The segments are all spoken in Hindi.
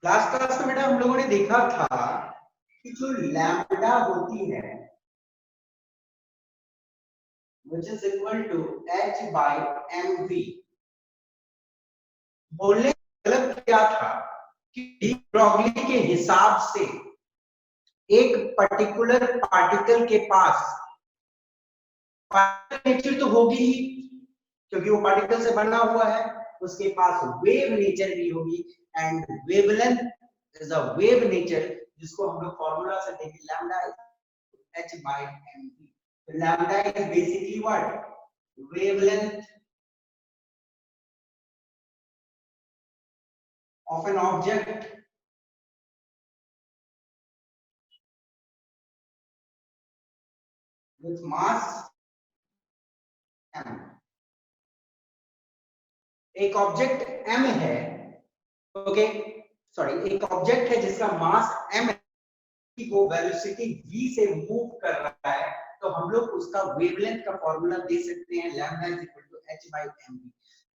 लास्ट क्लास में बेटा हम लोगों ने देखा था कि जो लैम्डा होती है which is equal to h by mv, बोलने का मतलब क्या था कि डी ब्रॉगली के हिसाब से एक पर्टिकुलर पार्टिकल के पास पार्टिकल नेचर तो होगी ही, क्योंकि वो पार्टिकल से बना हुआ है, उसके पास वेव नेचर भी होगी and wavelength is a wave nature, जिसको हम लोग फॉर्मूला से देखें लैम्डा h by mv. तो lambda is basically what, wavelength of an object with mass m. एक ऑब्जेक्ट m है, ओके सॉरी, एक ऑब्जेक्ट है जिसका मास m है, वो वेलोसिटी v से मूव कर रहा है, तो हम लोग उसका वेवलेंथ का फॉर्मूला दे सकते हैं lambda is equal to h by mv,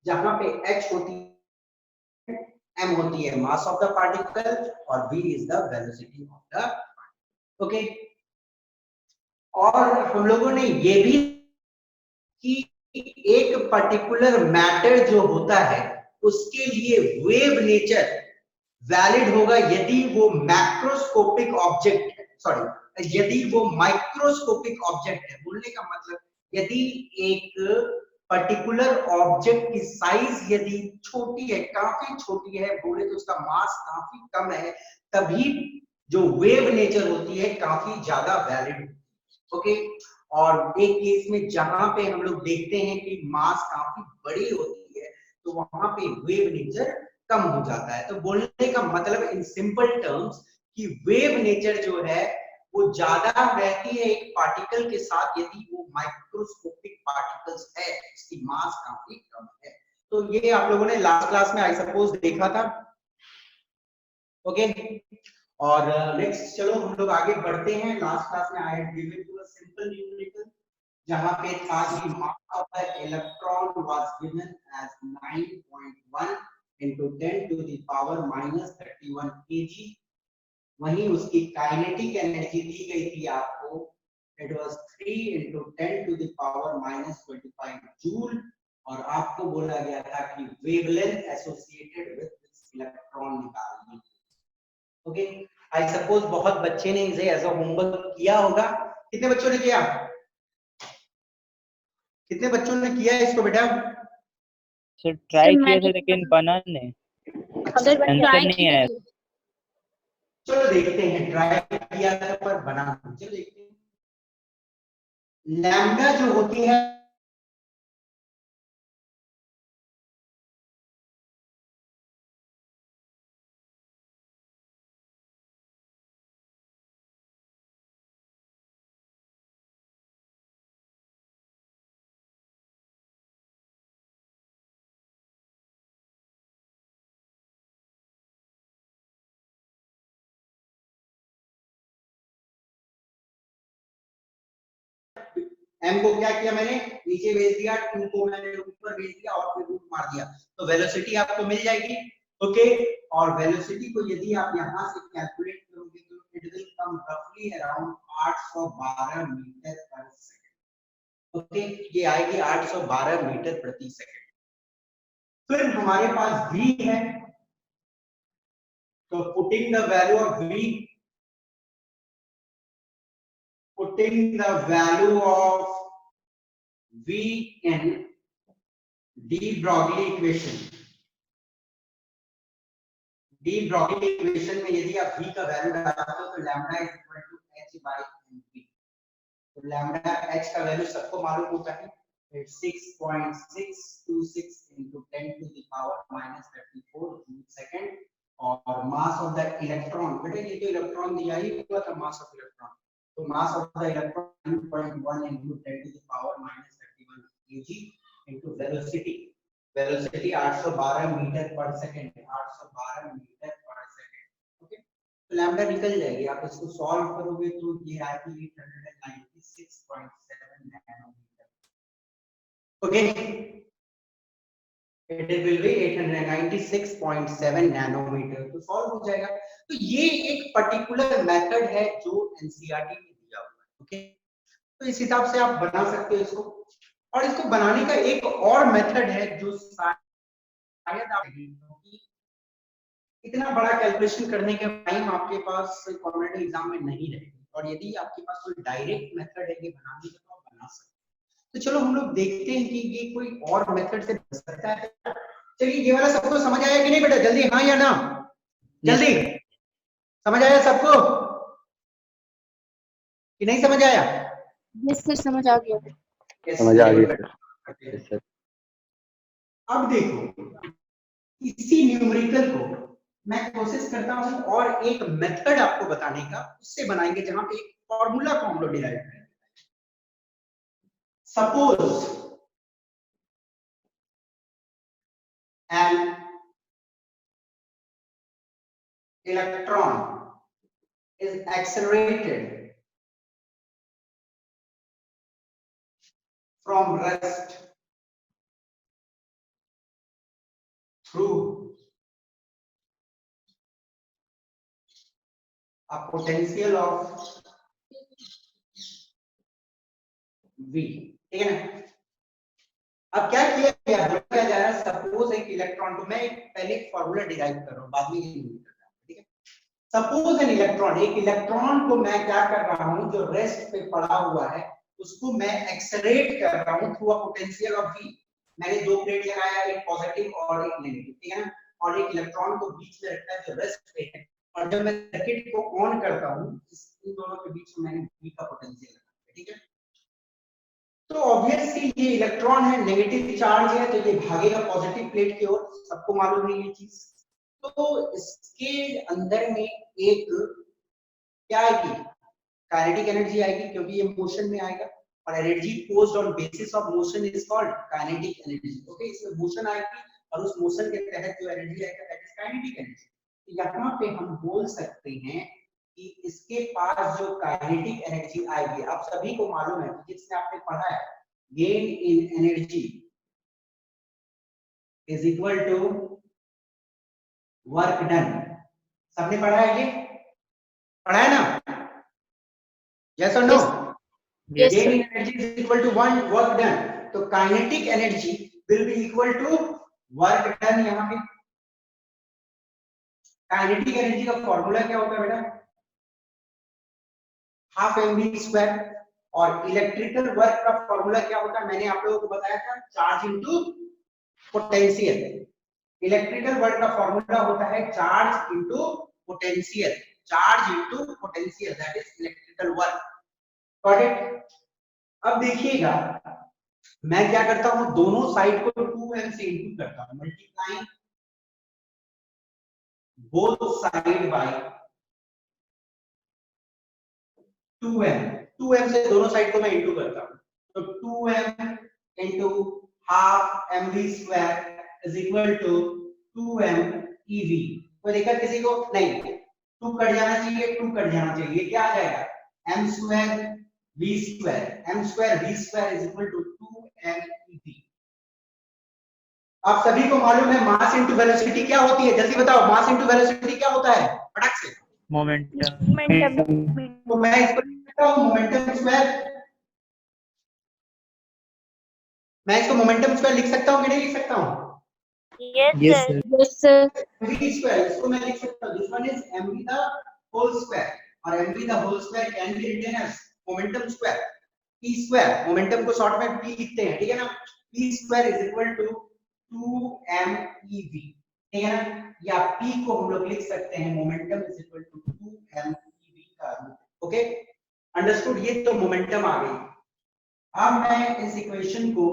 जहां पे h होती है, m होती है मास ऑफ द पार्टिकल और v is the velocity of the particle. Okay, और हम लोगों ने ये भी कि एक पर्टिकुलर मैटर जो होता है उसके लिए वेव नेचर वैलिड होगा यदि वो मैक्रोस्कोपिक ऑब्जेक्ट है, सॉरी यदि वो माइक्रोस्कोपिक ऑब्जेक्ट है। बोलने का मतलब यदि एक पर्टिकुलर ऑब्जेक्ट की साइज यदि छोटी है, काफी छोटी है, बोले तो उसका मास काफी कम है, तभी जो वेव नेचर होती है काफी ज्यादा वैलिड। ओके, और एक केस में जहां पे हम लोग देखते हैं कि मास काफी बड़ी होती है, तो वहां पे वेव नेचर कम हो जाता है। तो बोलने का मतलब इन सिंपल टर्म्स कि वेव नेचर जो है वो ज्यादा रहती है एक पार्टिकल के साथ यदि वो माइक्रोस्कोपिक पार्टिकल्स है, इसकी मास काफी कम है। तो ये आप लोगों ने लास्ट क्लास में आई सपोज देखा था। ओके, और नेक्स्ट चलो हम लोग आगे बढ़ते हैं। लास्ट क्लास में I had given you a simple numerical जहां पे था कि mass of the electron was given as 9.1 into 10 to the power minus 31 kg। वहीं उसकी काइनेटिक एनर्जी दी गई थी आपको, it was 3 into 10 to the power minus 25 joule, और आपको बोला गया था कि wavelength associated with this electron निकालनी। ओके, आई सपोज बहुत बच्चे ने इसे एज अ होमवर्क किया होगा। कितने बच्चों ने किया, कितने बच्चों ने किया इसको बेटा? सर ट्राई किया था लेकिन बना नहीं, आंसर नहीं आया। चलो देखते हैं, ट्राई किया था पर बना नहीं। चलो देखते हैं, लैम्डा जो होती है m को क्या किया मैंने, नीचे भेज दिया, 2 को मैंने ऊपर भेज दिया और फिर रूट मार दिया, तो वेलोसिटी आपको मिल जाएगी। ओके, और वेलोसिटी को यदि आप यहां से कैलकुलेट करोगे तो इट विल कम रफली अराउंड 812 मीटर पर सेकंड। ओके, ये आएगी 812 मीटर प्रति सेकंड। फिर हमारे पास v है, तो putting the value of v, putting the value of v in de Broglie equation, de Broglie equation में यदि आप v का वैल्यू डालते हो तो lambda is equal to h by mv। तो लैम्डा h का वैल्यू सबको मालूम होता है, it's 6.626 into 10 to the power minus 34 joule second. और मास ऑफ द इलेक्ट्रॉन, बेटा ये तो इलेक्ट्रॉन दिया ही हुआ था मास ऑफ इलेक्ट्रॉन, तो मास of the electron 9.1 into 10 to the power minus 31 kg into velocity, velocity 812 metre पर सेकंड, 812 मीटर पर सेकंड। ओके, तो लैम्डा निकल जाएगी, आप इसको सॉल्व करोगे तो ये आएगी 896.7 nanometre. Okay, it will be 896.7 nanometre, तो सॉल्व हो जाएगा। तो ये एक पर्टिकुलर मेथड है जो एनसीईआरटी में दिया हुआ है। ओके, तो इस हिसाब से आप बना सकते हो इसको। और इसको बनाने का एक और मेथड है जो शायद आप, क्योंकि इतना बड़ा कैलकुलेशन करने का टाइम आपके पास कॉम्पिटिटिव एग्जाम में नहीं रहेगी, और यदि आपके पास कोई डायरेक्ट मेथड है कि बनाने का, तो आप बना सकते हैं। तो चलो हम लोग देखते हैं कि ये कोई और मेथड से बन सकता है। चलिए, ये वाला सबको समझ आया कि नहीं बेटा? जल्दी हाँ या ना, जल्दी समझ आया सबको कि नहीं समझ आया? यस सर, समझ आ गया। समझ आ गया सर। अब देखो, इसी न्यूमेरिकल को मैं कोशिश करता हूं और एक मेथड आपको बताने का, उससे बनाएंगे जहां पे एक फॉर्मूला को हम लोग डिराइव करेंगे। Suppose an electron is accelerated from rest through a potential of V, ठीक है ना? अब क्या किया गया, बोला जा रहा है सपोज एक इलेक्ट्रॉन को, मैं पहले एक फॉर्मूला डिराइव कर रहा हूं, बाद में ये यूज करता हूं, ठीक है? सपोज एन इलेक्ट्रॉन, एक इलेक्ट्रॉन को मैं क्या कर रहा हूं, जो रेस्ट पे पड़ा हुआ है उसको मैं एक्सेलरेट कर रहा हूं through a potential of V। मैंने दो प्लेट लगाया, एक पॉजिटिव और एक नेगेटिव, ठीक है ना? और एक इलेक्ट्रॉन को बीच में रखा है जो रेस्ट पे है, और जब मैं सर्किट को ऑन करता हूं, इन दोनों के बीच में मैंने V का पोटेंशियल लगाया, ठीक है? तो ऑब्वियसली ये इलेक्ट्रॉन है, नेगेटिव चार्ज है, तो ये भागेगा पॉजिटिव प्लेट की ओर, सबको मालूम है ये चीज। तो इसके अंदर में एक क्या आएगी, काइनेटिक एनर्जी आएगी, क्योंकि ये मोशन में आएगा, और energy posed on basis of motion is called kinetic energy. Okay, इसमें मोशन आएगी और उस मोशन के तहत जो एनर्जी आएगा दैट इज काइनेटिक एनर्जी। तो यहाँ पे हम बोल सकते हैं कि इसके पास जो काइनेटिक एनर्जी आएगी, आप सभी को मालूम है, जिससे आपने पढ़ा है, gain in energy is equal to work done. सबने पढ़ा है, ये पढ़ा है ना? यस और no? Yes, gain sir. In energy is equal to one work done. तो kinetic energy will be equal to work done. यहाँ पे काइनेटिक एनर्जी का फॉर्मूला क्या होता है बेटा? Half mv square. और इलेक्ट्रिकल वर्क का फॉर्मूला क्या होता है, मैंने आप लोगों को बताया था, charge into potential. Electrical work का फॉर्मूला होता है charge into potential, charge into potential, that is electrical work. Got it? अब देखिएगा, मैं क्या करता हूं, दोनों साइड को 2m से इंटू करता हूं, multiplying both side by 2m। 2m से दोनों साइड को मैं इंटू करता हूं, तो 2m into half mv square is equal to 2m ev। कोई दिक्कत किसी को? नहीं, 2 कट जाना चाहिए, 2 कट जाना चाहिए, क्या आ जाएगा? m square v square, m square v square is equal to 2m ev। आप सभी को मालूम है मास इनटू वेलोसिटी क्या होती है? जल्दी बताओ, मास इनटू वेलोसिटी क्या होता है फटाक से? मोमेंटम। तो मैं इसको लिख सकता हूं मोमेंटम स्क्वायर। मैं इसको मोमेंटम स्क्वायर लिख सकता हूं कि नहीं लिख सकता हूं? Yes, sir. Yes, sir. mv square, इसको मैं लिख सकता हूं, this one is mv the whole square, और mv the whole square can be written as momentum square, p square. Momentum को शॉर्ट में p लिखते हैं, ठीक है ना? p square is equal to 2mev, ठीक है ना? या p को हम लोग लिख सकते हैं momentum is equal to 2mev का रूट। Okay, understood? ये तो मोमेंटम आ गई। अब मैं इस इक्वेशन को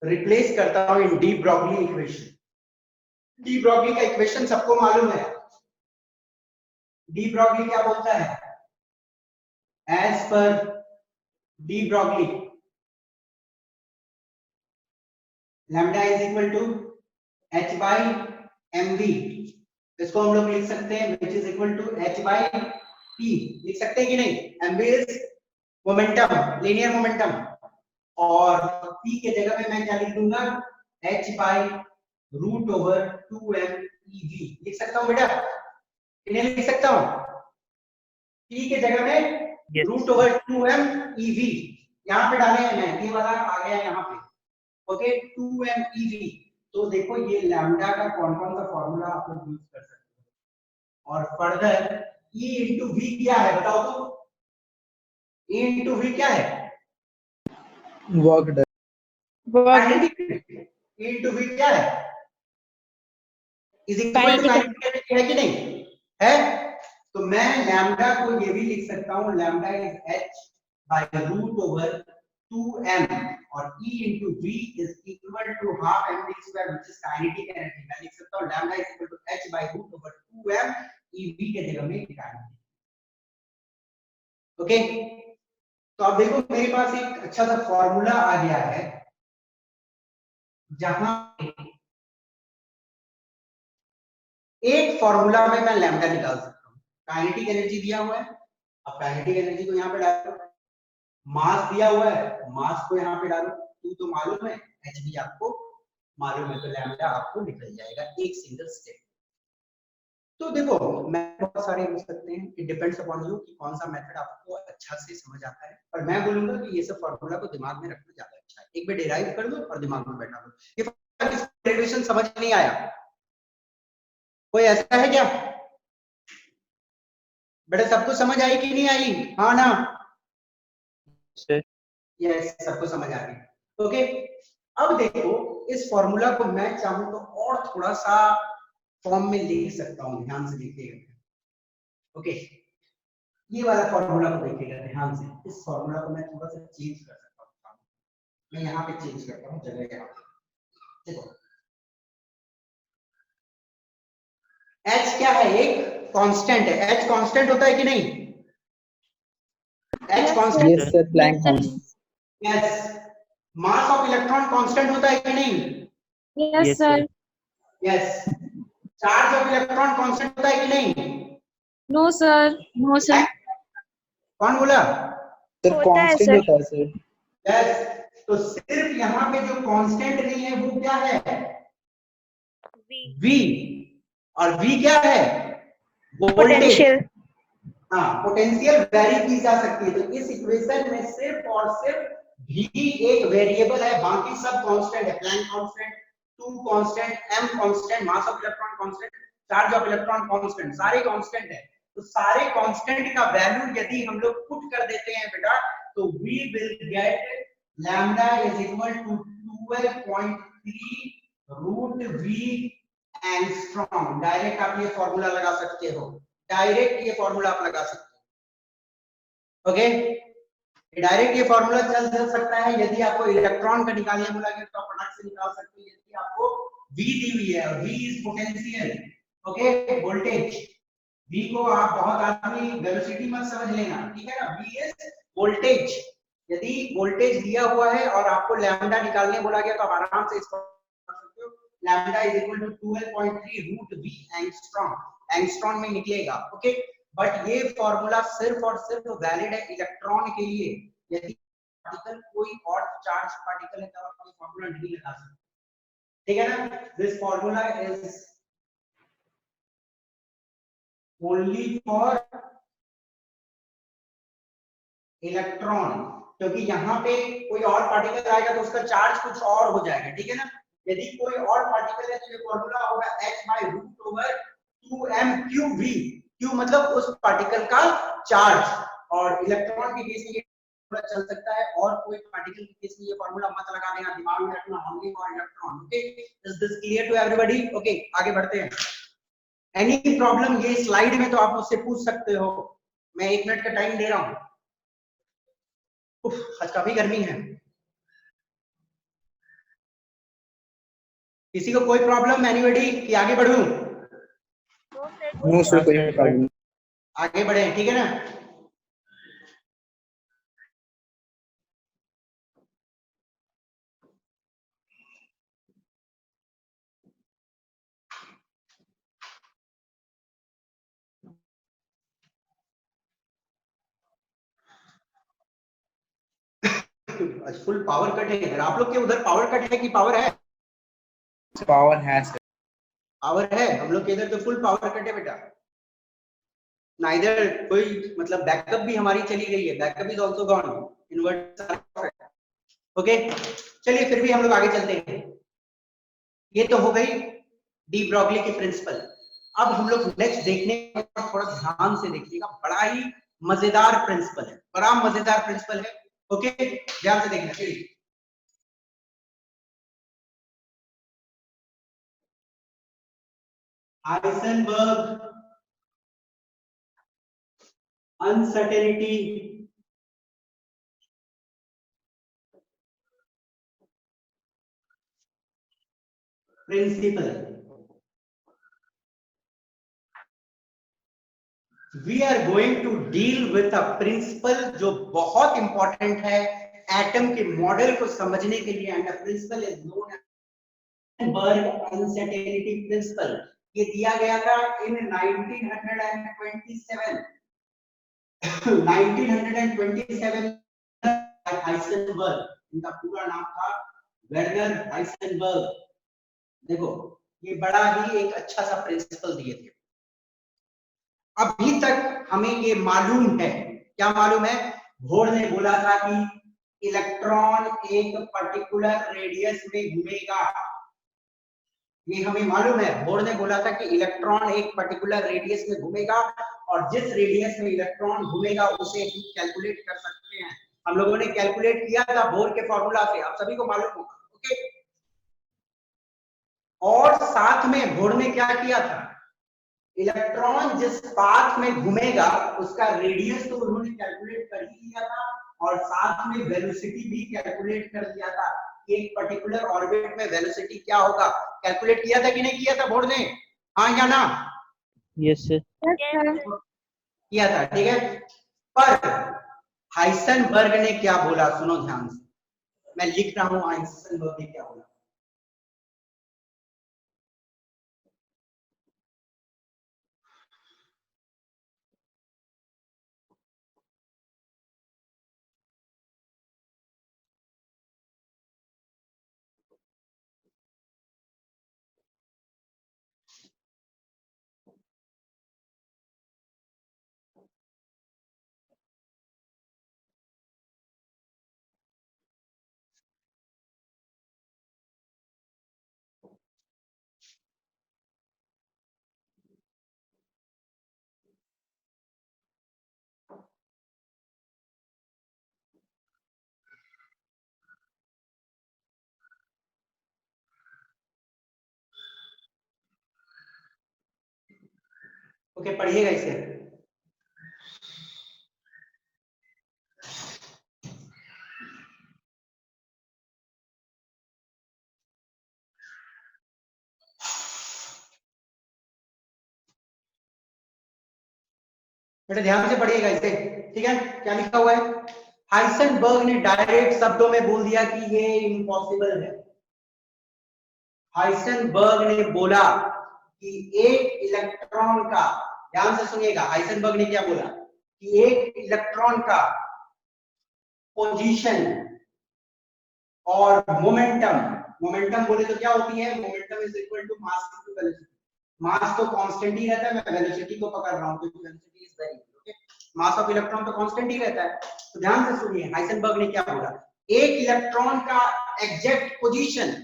रिप्लेस करता हूं in de Broglie equation. De Broglie का इक्वेशन सबको मालूम है। डी ब्रॉगली क्या बोलता है? As per de Broglie, lambda is equal to h by mv। इसको हम लोग लिख सकते हैं which is equal to h by p, लिख सकते हैं कि नहीं? mv is momentum, linear momentum, और p के जगह पे मैं क्या लिख दूंगा? h by root over 2m ev लिख सकता हूं बेटा, इन्हें लिख सकता हूं t के जगह में Yes. Root over 2m ev यहां पे डाले हैं, मैं ये वाला आ गया यहां पे, ओके 2m ev। तो देखो ये लैम्डा का कौन कौन सा फॉर्मूला आप लोग यूज कर सकते हो, और फर्दर e इंटू v क्या है बताओ तो, e इंटू v क्या है, work done. e into v क्या है, is equal to kinetic energy है कि नहीं है। तो मैं लैम्डा को ये भी लिख सकता हूं, lambda is h by root over 2m और e into v is equal to half mv square which is kinetic energy। मैं लिख सकता हूं lambda is equal to h by root over 2m ev के जगह में kinetic। ओके, तो अब देखो मेरे पास एक अच्छा सा फॉर्मूला आ गया है जहां एक फॉर्मूला में मैं लैम्डा निकाल सकता हूं। काइनेटिक एनर्जी दिया हुआ है, अब काइनेटिक एनर्जी को यहां पे डालो, मास दिया हुआ है, मास को यहाँ पे डालो, Q तो मालूम है, h भी आपको मालूम है, तो लैम्डा आपको निकल जाएगा एक सिंगल स्टेप। तो देखो मैं बहुत सारे हो सकते हैं, इट डिपेंड्स अपॉन यू कि कौन सा मेथड आपको अच्छा से समझ आता है, पर मैं बोलूंगा कि ये सब फॉर्मूला को दिमाग में रखना ज्यादा अच्छा है, एक बार डिराइव कर लो और दिमाग में बैठा लो। ये डेरिवेशन समझ नहीं आया, कोई ऐसा है क्या बेटा, सबको समझ आई कि नहीं आई, हाँ ना, Sir. यस सबको समझ आ गई। ओके, अब देखो इस फॉर्मूला को मैं चाहूं तो और थोड़ा सा फॉर्म में लिख सकता हूं, ध्यान से देखिएगा। ओके, ये वाला फॉर्मूला को देखिएगा ध्यान से, इस फॉर्मूला को मैं थोड़ा सा चेंज कर सकता हूं, मैं यहाँ पे चेंज करता हूँ जगह, यहाँ पे देखो h क्या है, एक कांस्टेंट है, h कांस्टेंट होता है कि नहीं, h constant, yes sir, Planck constant. Yes, mass of electron constant होता है कि नहीं, Yes, Yes, sir. sir. Yes, charge of electron constant होता है कि नहीं, No, sir. No, sir. कौन बोला, सर होता है कांस्टेंट सर। होता है सर। यस, तो सिर्फ यहाँ पे जो कांस्टेंट नहीं है वो क्या है, V, और V क्या है, वोल्टेज, हाँ पोटेंशियल वेरी की जा सकती है। तो इस इक्वेशन में सिर्फ और सिर्फ V एक वेरिएबल है, बाकी सब कांस्टेंट है, Planck constant, 2 constant, m constant, mass of electron constant, charge of electron constant, सारे कांस्टेंट है। तो सारे कांस्टेंट का वैल्यू यदि हम लोग पुट कर देते हैं बेटा, तो we will get lambda is equal to 12.3 root v angstrom. Direct आप ये फॉर्मूला लगा सकते हो, डायरेक्ट ये फॉर्मूला आप लगा सकते हो। ओके, डायरेक्ट ये फॉर्मूला चल सकता है, यदि आपको इलेक्ट्रॉन का निकालने बोला गया तो आप फटाक से निकाल सकते हो, यदि आपको V दी हुई है, V is potential, okay voltage, V को आप बहुत आदमी वेलोसिटी मत समझ लेना, ठीक है ना, V इज वोल्टेज, यदि वोल्टेज दिया हुआ है और आपको लैम्डा निकालने बोला गया तो आप आराम से इसको कर सकते हो, lambda is equal to 12.3 root v angstrom, angstrom में निकलेगा। ओके, बट ये फॉर्मूला सिर्फ और सिर्फ वैलिड है इलेक्ट्रॉन के लिए, यदि पार्टिकल कोई और चार्ज पार्टिकल है तब आप ये फॉर्मूला नहीं लगा सकते, ठीक है ना। This formula is only for electron, क्योंकि यहाँ पे कोई और पार्टिकल आएगा तो उसका चार्ज कुछ और हो जाएगा, ठीक है ना। यदि कोई और पार्टिकल है तो ये फॉर्मूला होगा h by root over 2m cube v, q मतलब उस पार्टिकल का चार्ज, और इलेक्ट्रॉन के केस में ये फॉर्मूला चल सकता है, और कोई पार्टिकल के केस में ये फॉर्मूला मत लगा देना, दिमाग में रखना only for electron. Okay, is this clear to everybody. Okay, आगे बढ़ते हैं। एनी प्रॉब्लम ये स्लाइड में तो आप मुझसे पूछ सकते हो, मैं 1 मिनट का टाइम दे रहा हूं। आज काफी गर्मी है, किसी को कोई प्रॉब्लम, एनीबॉडी कि आगे बढ़ूं, नो सर, कोई प्रॉब्लम। आगे बढ़े, ठीक है ना। आज फुल पावर कट है इधर, आप लोग के उधर पावर कट है कि पावर है, Power has it. पावर है, हम लोग के इधर तो फुल पावर कट है बेटा, ना इधर कोई मतलब बैकअप भी हमारी चली गई है, backup is also gone, inverter. Okay चलिए फिर भी हम लोग आगे चलते हैं। ये तो हो गई डी ब्रॉगली की प्रिंसिपल। अब हम लोग नेक्स्ट देखने का थोड़ा ध्यान से देखिएगा, बड़ा ही मजेदार प्रिंसिपल है, बड़ा मजेदार प्रिंसिपल है। ओके ध्यान से देखना। चलिए Heisenberg uncertainty principle. We are going to deal with a principle जो बहुत इंपॉर्टेंट है एटम के मॉडल को समझने के लिए, and principle is known as Heisenberg uncertainty principle. ये दिया गया था इन 1927 हाइसेनबर्ग, इनका पूरा नाम था वर्नर हाइसेनबर्ग। देखो ये बड़ा ही एक अच्छा सा प्रिंसिपल दिए थे। अभी तक हमें ये मालूम है, क्या मालूम है, बोह्र ने बोला था कि इलेक्ट्रॉन एक पर्टिकुलर रेडियस में घूमेगा। ये हमें मालूम है, बोह्र ने बोला था कि इलेक्ट्रॉन एक पर्टिकुलर रेडियस में घूमेगा, और जिस रेडियस में इलेक्ट्रॉन घूमेगा उसे हम कैलकुलेट कर सकते हैं। हम लोगों ने कैलकुलेट किया था बोह्र के फॉर्मूला से, आप सभी को मालूम होगा। ओके और साथ में बोह्र ने क्या किया था, इलेक्ट्रॉन जिस पाथ में घूमेगा उसका रेडियस तो उन्होंने कैलकुलेट कर ही लिया था, और साथ में वेलोसिटी भी कैलकुलेट कर लिया था। एक पर्टिकुलर ऑर्बिट में वेलोसिटी क्या होगा कैलकुलेट किया था कि नहीं किया था बोर्ड ने, हाँ या ना? Yes sir. किया था, ठीक है। पर हाइसेनबर्ग ने क्या बोला, सुनो ध्यान से, मैं लिख रहा हूं हाइसेनबर्ग ने क्या बोला। ओके पढ़िएगा इसे। बेटा ध्यान से पढ़िएगा इसे, ठीक है। क्या लिखा हुआ है, हाइसेनबर्ग ने डायरेक्ट शब्दों में बोल दिया कि ये इम्पॉसिबल है। हाइसेनबर्ग ने बोला कि एक इलेक्ट्रॉन का, ध्यान से सुनिएगा, हाइसेनबर्ग ने क्या बोला कि एक इलेक्ट्रॉन का पोजीशन और मोमेंटम, मोमेंटम बोले तो क्या होती है, momentum is equal to mass into velocity. Mass तो कांस्टेंट ही रहता है, मैं वेलोसिटी को पकड़ रहा हूं तो velocity is very, okay, mass of electron तो कांस्टेंट ही रहता है। तो ध्यान से सुनिए, हाइसेनबर्ग ने क्या बोला, एक इलेक्ट्रॉन का एग्जैक्ट पोजीशन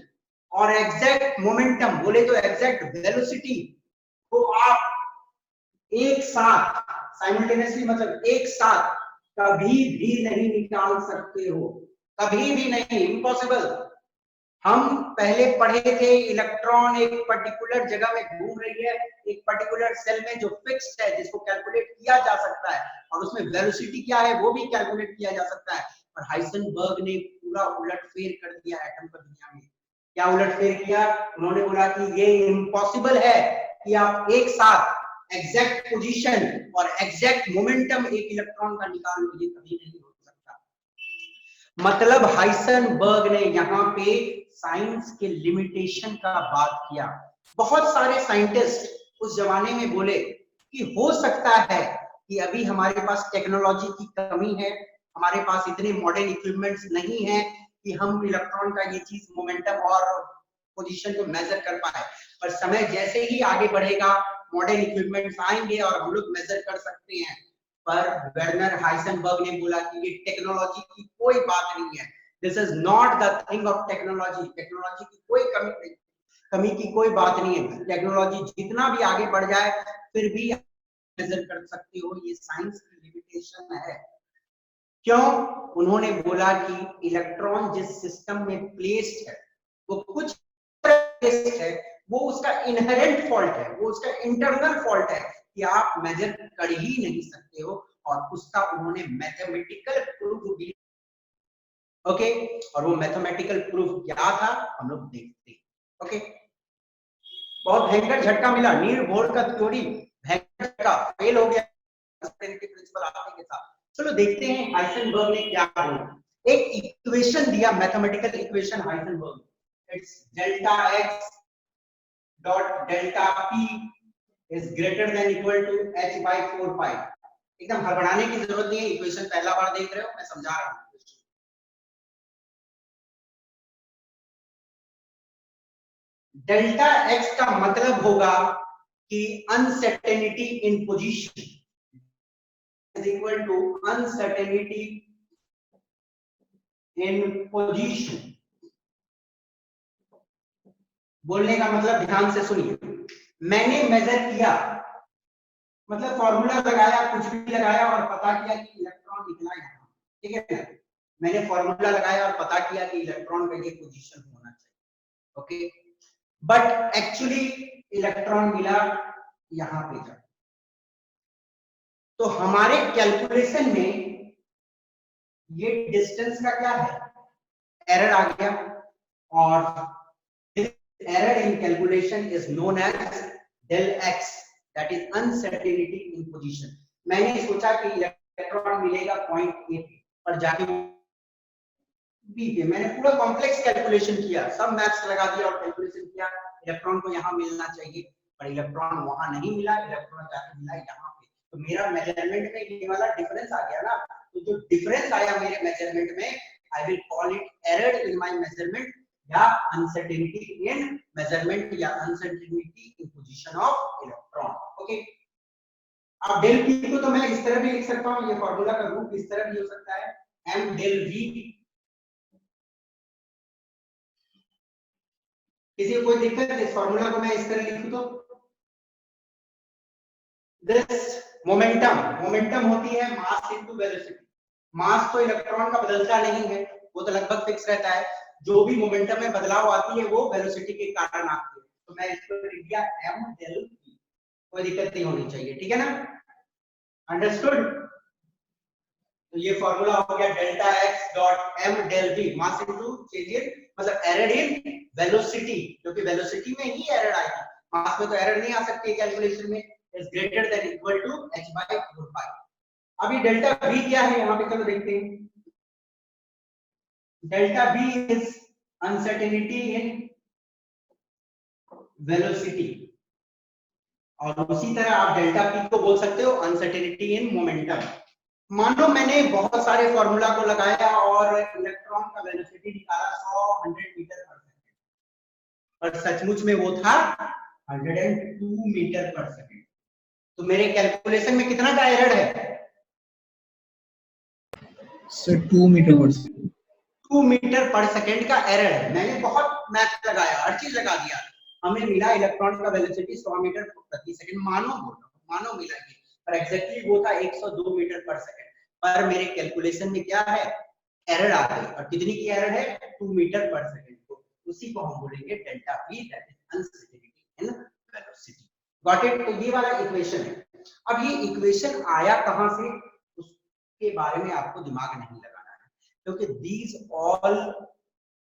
और एग्जैक्ट मोमेंटम बोले तो एग्जैक्ट वेलोसिटी को आप एक साथ साइमल्टेनियसली, मतलब एक साथ कभी भी नहीं निकाल सकते हो, कभी भी नहीं, इम्पॉसिबल। हम पहले पढ़े थे इलेक्ट्रॉन एक पर्टिकुलर जगह में घूम रही है, एक पर्टिकुलर सेल में जो फिक्स्ड है, जिसको कैलकुलेट किया जा सकता है, और उसमें वेलोसिटी क्या है वो भी कैलकुलेट किया जा सकता है। पर हाइसेनबर्ग ने पूरा उलटफेर कर दिया एटम का दुनिया में। क्या उलटफेर किया, उन्होंने बोला कि ये इम्पॉसिबल है कि आप एक साथ एग्जैक्ट पोजीशन और एग्जैक्ट मोमेंटम एक इलेक्ट्रॉन का निकाल लो, ये कभी नहीं हो सकता। मतलब हाइसेनबर्ग ने यहाँ पे साइंस के लिमिटेशन का बात किया। बहुत सारे साइंटिस्ट उस जमाने में बोले कि हो सकता है कि अभी हमारे पास टेक्नोलॉजी की कमी है, हमारे पास इतने मॉडर्न इक्विपमेंट्स नहीं है कि हम इलेक्ट्रॉन का ये चीज मोमेंटम और पोजीशन को मेजर कर पाए, पर समय जैसे ही आगे बढ़ेगा मॉडर्न इक्विपमेंट्स आएंगे और हम लोग मेजर कर सकते हैं। पर वर्नर हाइसेनबर्ग ने बोला कि ये टेक्नोलॉजी की कोई बात नहीं है, this is not the thing of technology, technology की कोई कमी की कोई बात नहीं है, टेक्नोलॉजी जितना भी आगे बढ़ जाए फिर भी मेजर कर सकते हो, ये साइंस की लिमिटेशन है। क्यों? उन्होंने बोला कि इलेक्ट्रॉन जिस सिस्टम में प्लेस्ड है वो कुछ प्लेस्ड है, वो उसका इनहेरेंट फॉल्ट है, वो उसका इंटरनल फॉल्ट है कि आप मेजर कर ही नहीं सकते हो, और उसका उन्होंने मैथमेटिकल प्रूफ दिया। ओके, और वो मैथमेटिकल प्रूफ क्या था हम लोग देखते हैं। ओके, बहुत भयंकर झटका मिला, नील बोर का थ्योरी भयंकर झटका, फेल हो गया प्रिंसिपल आने के साथ। चलो देखते हैं हाइसेनबर्ग ने क्या बोला। एक इक्वेशन दिया, mathematical equation Heisenberg, it's delta x dot delta p is greater than equal to h by 4 pi। एकदम हड़बड़ाने की जरूरत नहीं है, इक्वेशन पहला बार देख रहे हो, मैं समझा रहा हूं। डेल्टा x का मतलब होगा कि uncertainty in position is equal to uncertainty in position। बोलने का मतलब ध्यान से सुनिए, मैंने मेजर किया मतलब फॉर्मूला लगाया, कुछ भी लगाया और पता किया कि इलेक्ट्रॉन निकला यहाँ, ठीक है, मैंने फॉर्मूला लगाया और पता किया कि इलेक्ट्रॉन का ये पोजीशन होना चाहिए। ओके, बट एक्चुअली इलेक्ट्रॉन मिला यहाँ पे जाकर, तो हमारे कैलकुलेशन में ये डिस्टेंस का क्या है, एरर आ गया, और error in calculation is known as del x, that is uncertainty in position. मैंने सोचा कि इलेक्ट्रॉन मिलेगा पॉइंट ए पे, पर जाके बी पे, मैंने पूरा कॉम्प्लेक्स कैलकुलेशन किया, सब मैथ्स लगा दिया और कैलकुलेशन किया, इलेक्ट्रॉन को यहाँ मिलना चाहिए, पर इलेक्ट्रॉन वहां नहीं मिला, इलेक्ट्रॉन जाके मिला यहाँ पे। तो मेरा मेजरमेंट में ये वाला डिफरेंस आ गया ना, तो जो डिफरेंस आया मेरे मेजरमेंट में, I will call it error in my measurement, या अनसर्टेनिटी इन मेजरमेंट, या uncertainty in position of electron. Okay, अब डेल पी को तो मैं इस तरह भी लिख सकता हूं, ये फार्मूला का रूप इस तरह भी हो सकता है, m डेल v। किसी को कोई दिक्कत है इस फार्मूला को मैं इस तरह लिखूं तो? दिस मोमेंटम होती है मास इनटू वेलोसिटी। मास तो इलेक्ट्रॉन का बदलता नहीं है, वो तो लगभग फिक्स रहता है, जो भी मोमेंटम में बदलाव आती है वो वेलोसिटी के कारण आती है। तो मैं इसको लिख दिया m डेल v, कोई दिक्कत नहीं होनी चाहिए, ठीक है ना, अंडरस्टूड। तो ये फॉर्मूला हो गया delta x dot m del v, mass into change in मतलब एरर इन वेलोसिटी, क्योंकि वेलोसिटी में ही एरर आएगी, मास में तो एरर नहीं आ सकती है कैलकुलेशन में, is greater than equal to h by 4 pi। अभी डेल्टा v क्या है यहाँ पे, चलो देखते हैं। Delta v is uncertainty in velocity, और उसी तरह आप डेल्टा p को बोल सकते हो अनसर्टेनिटी इन मोमेंटम। मानो मैंने बहुत सारे फॉर्मूला को लगाया और इलेक्ट्रॉन का वेलोसिटी निकाला 100 मीटर पर सेकंड, पर सचमुच में वो था 102 मीटर पर सेकंड। तो मेरे कैलकुलेशन में कितना का एरर है सर? 2 मीटर पर सेकंड। 2 मीटर पर सेकंड का एरर है। मैंने बहुत मैथ लगाया, हर चीज लगा दिया, हमें मिला इलेक्ट्रॉन का वेलोसिटी 100 मीटर प्रति सेकंड, मानो मिला ये, पर एग्जैक्टली वो था 102 मीटर पर सेकंड। पर मेरे कैलकुलेशन में क्या है, एरर आ गई, और कितनी की एरर है, 2 मीटर पर सेकंड को, उसी को हम बोलेंगे delta v, that is uncertainty in velocity. Got it? तो ये वाला इक्वेशन है। अब ये इक्वेशन आया कहां से, उसके बारे में आपको दिमाग नहीं लगाना है, क्योंकि these all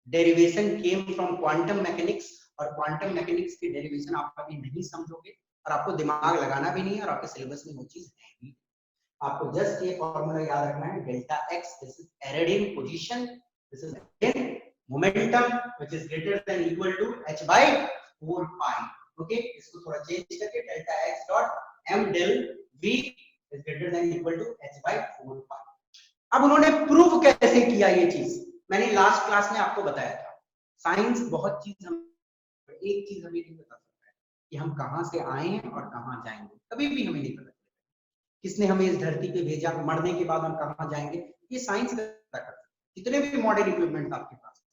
derivation came from quantum mechanics, और क्वांटम मैकेनिक्स की डेरिवेशन आप कभी नहीं समझोगे, और आपको दिमाग लगाना भी नहीं है, और आपके सिलेबस में वो चीज है ही। आपको जस्ट ये फॉर्मूला याद रखना है, delta x, this is error in position, this is in momentum which is greater than equal to h by 4 pi। Okay, इसको थोड़ा चेंज करके delta x dot m del v is greater than equal to h by 4 pi। अब उन्होंने प्रूव कैसे किया ये चीज, मैंने लास्ट क्लास में आपको बताया था, साइंस बहुत चीज हम एक चीज हमें नहीं बता सकता है कि हम कहाँ से आए हैं और कहाँ जाएंगे, कभी भी हमें नहीं पता। किसने हमें इस धरती पे भेजा, मरने के बाद हम कहाँ जाएंगे, ये साइंस पता करता है। जितने भी मॉडर्न इक्विपमेंट आपके पास,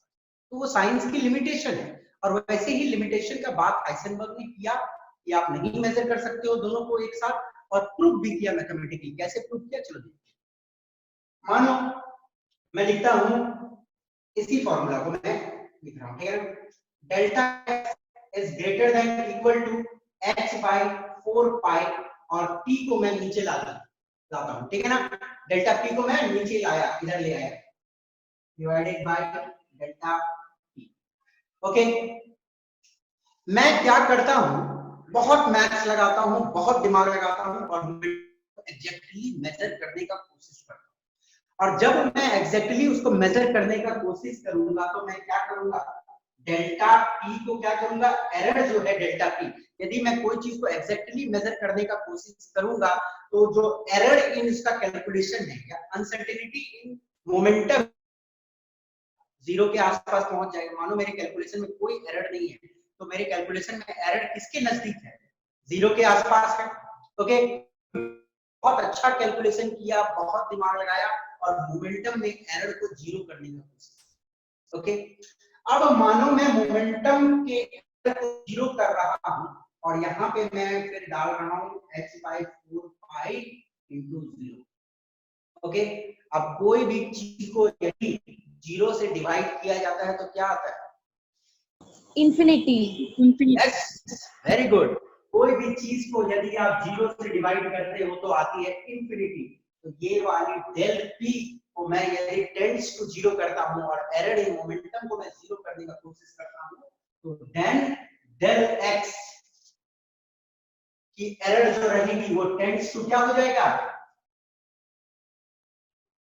तो वो साइंस की लिमिटेशन है। और वैसे ही लिमिटेशन का बात हाइसेनबर्ग ने किया कि आप नहीं मेजर कर सकते हो दोनों को एक साथ, और प्रूफ भी किया मैथमेटिकली। कैसे प्रूफ किया, चलो देखिए। मानो मैं लिखता हूं, इसी फॉर्मूला को मैं लिख रहा हूं, ठीक है। Delta is greater than equal to h by 4 pi, और p को मैं नीचे लाता हूं, ठीक है ना। डेल्टा p को मैं नीचे लाया, इधर ले आया, divided by delta p। Okay, मैं क्या करता हूं, बहुत मैथ्स लगाता हूं, बहुत दिमाग लगाता हूं, और एग्जैक्टली मेजर करने का कोशिश करता हूं। और जब मैं एग्जैक्टली उसको मेजर करने का कोशिश करूंगा, तो मैं क्या करूंगा, डेल्टा p को क्या करूंगा, एरर जो है डेल्टा p, यदि मैं कोई चीज को एग्जैक्टली मेजर करने का कोशिश करूंगा, तो जो एरर इन इसका कैलकुलेशन है या अनसर्टेनिटी इन मोमेंटम जीरो के आसपास पहुंच जाएगा। मानो मेरे कैलकुलेशन में कोई एरर नहीं है, तो मेरे कैलकुलेशन में एरर किसके नजदीक है, जीरो के आसपास है। ओके, बहुत अच्छा कैलकुलेशन किया, बहुत दिमाग लगाया, और मोमेंटम में एरर को जीरो करने का कोशिश। ओके, अब मानो मैं मोमेंटम के एरर को जीरो कर रहा हूं, और यहाँ पे मैं फिर डाल रहा हूँ h by 4 pi into 0। Okay, अब कोई भी चीज को यदि जीरो से डिवाइड किया जाता है तो क्या आता है, इंफिनिटी। Yes, very good. कोई भी चीज को यदि आप जीरो से डिवाइड करते हो तो आती है इंफिनिटी। तो ये वाली डेल p को मैं यदि टेंड्स टू जीरो करता हूं, और एरर इन मोमेंटम को मैं जीरो करने का कोशिश करता हूं, तो देन डेल x की एरर जो रहेगी वो टेंड्स टू क्या हो जाएगा,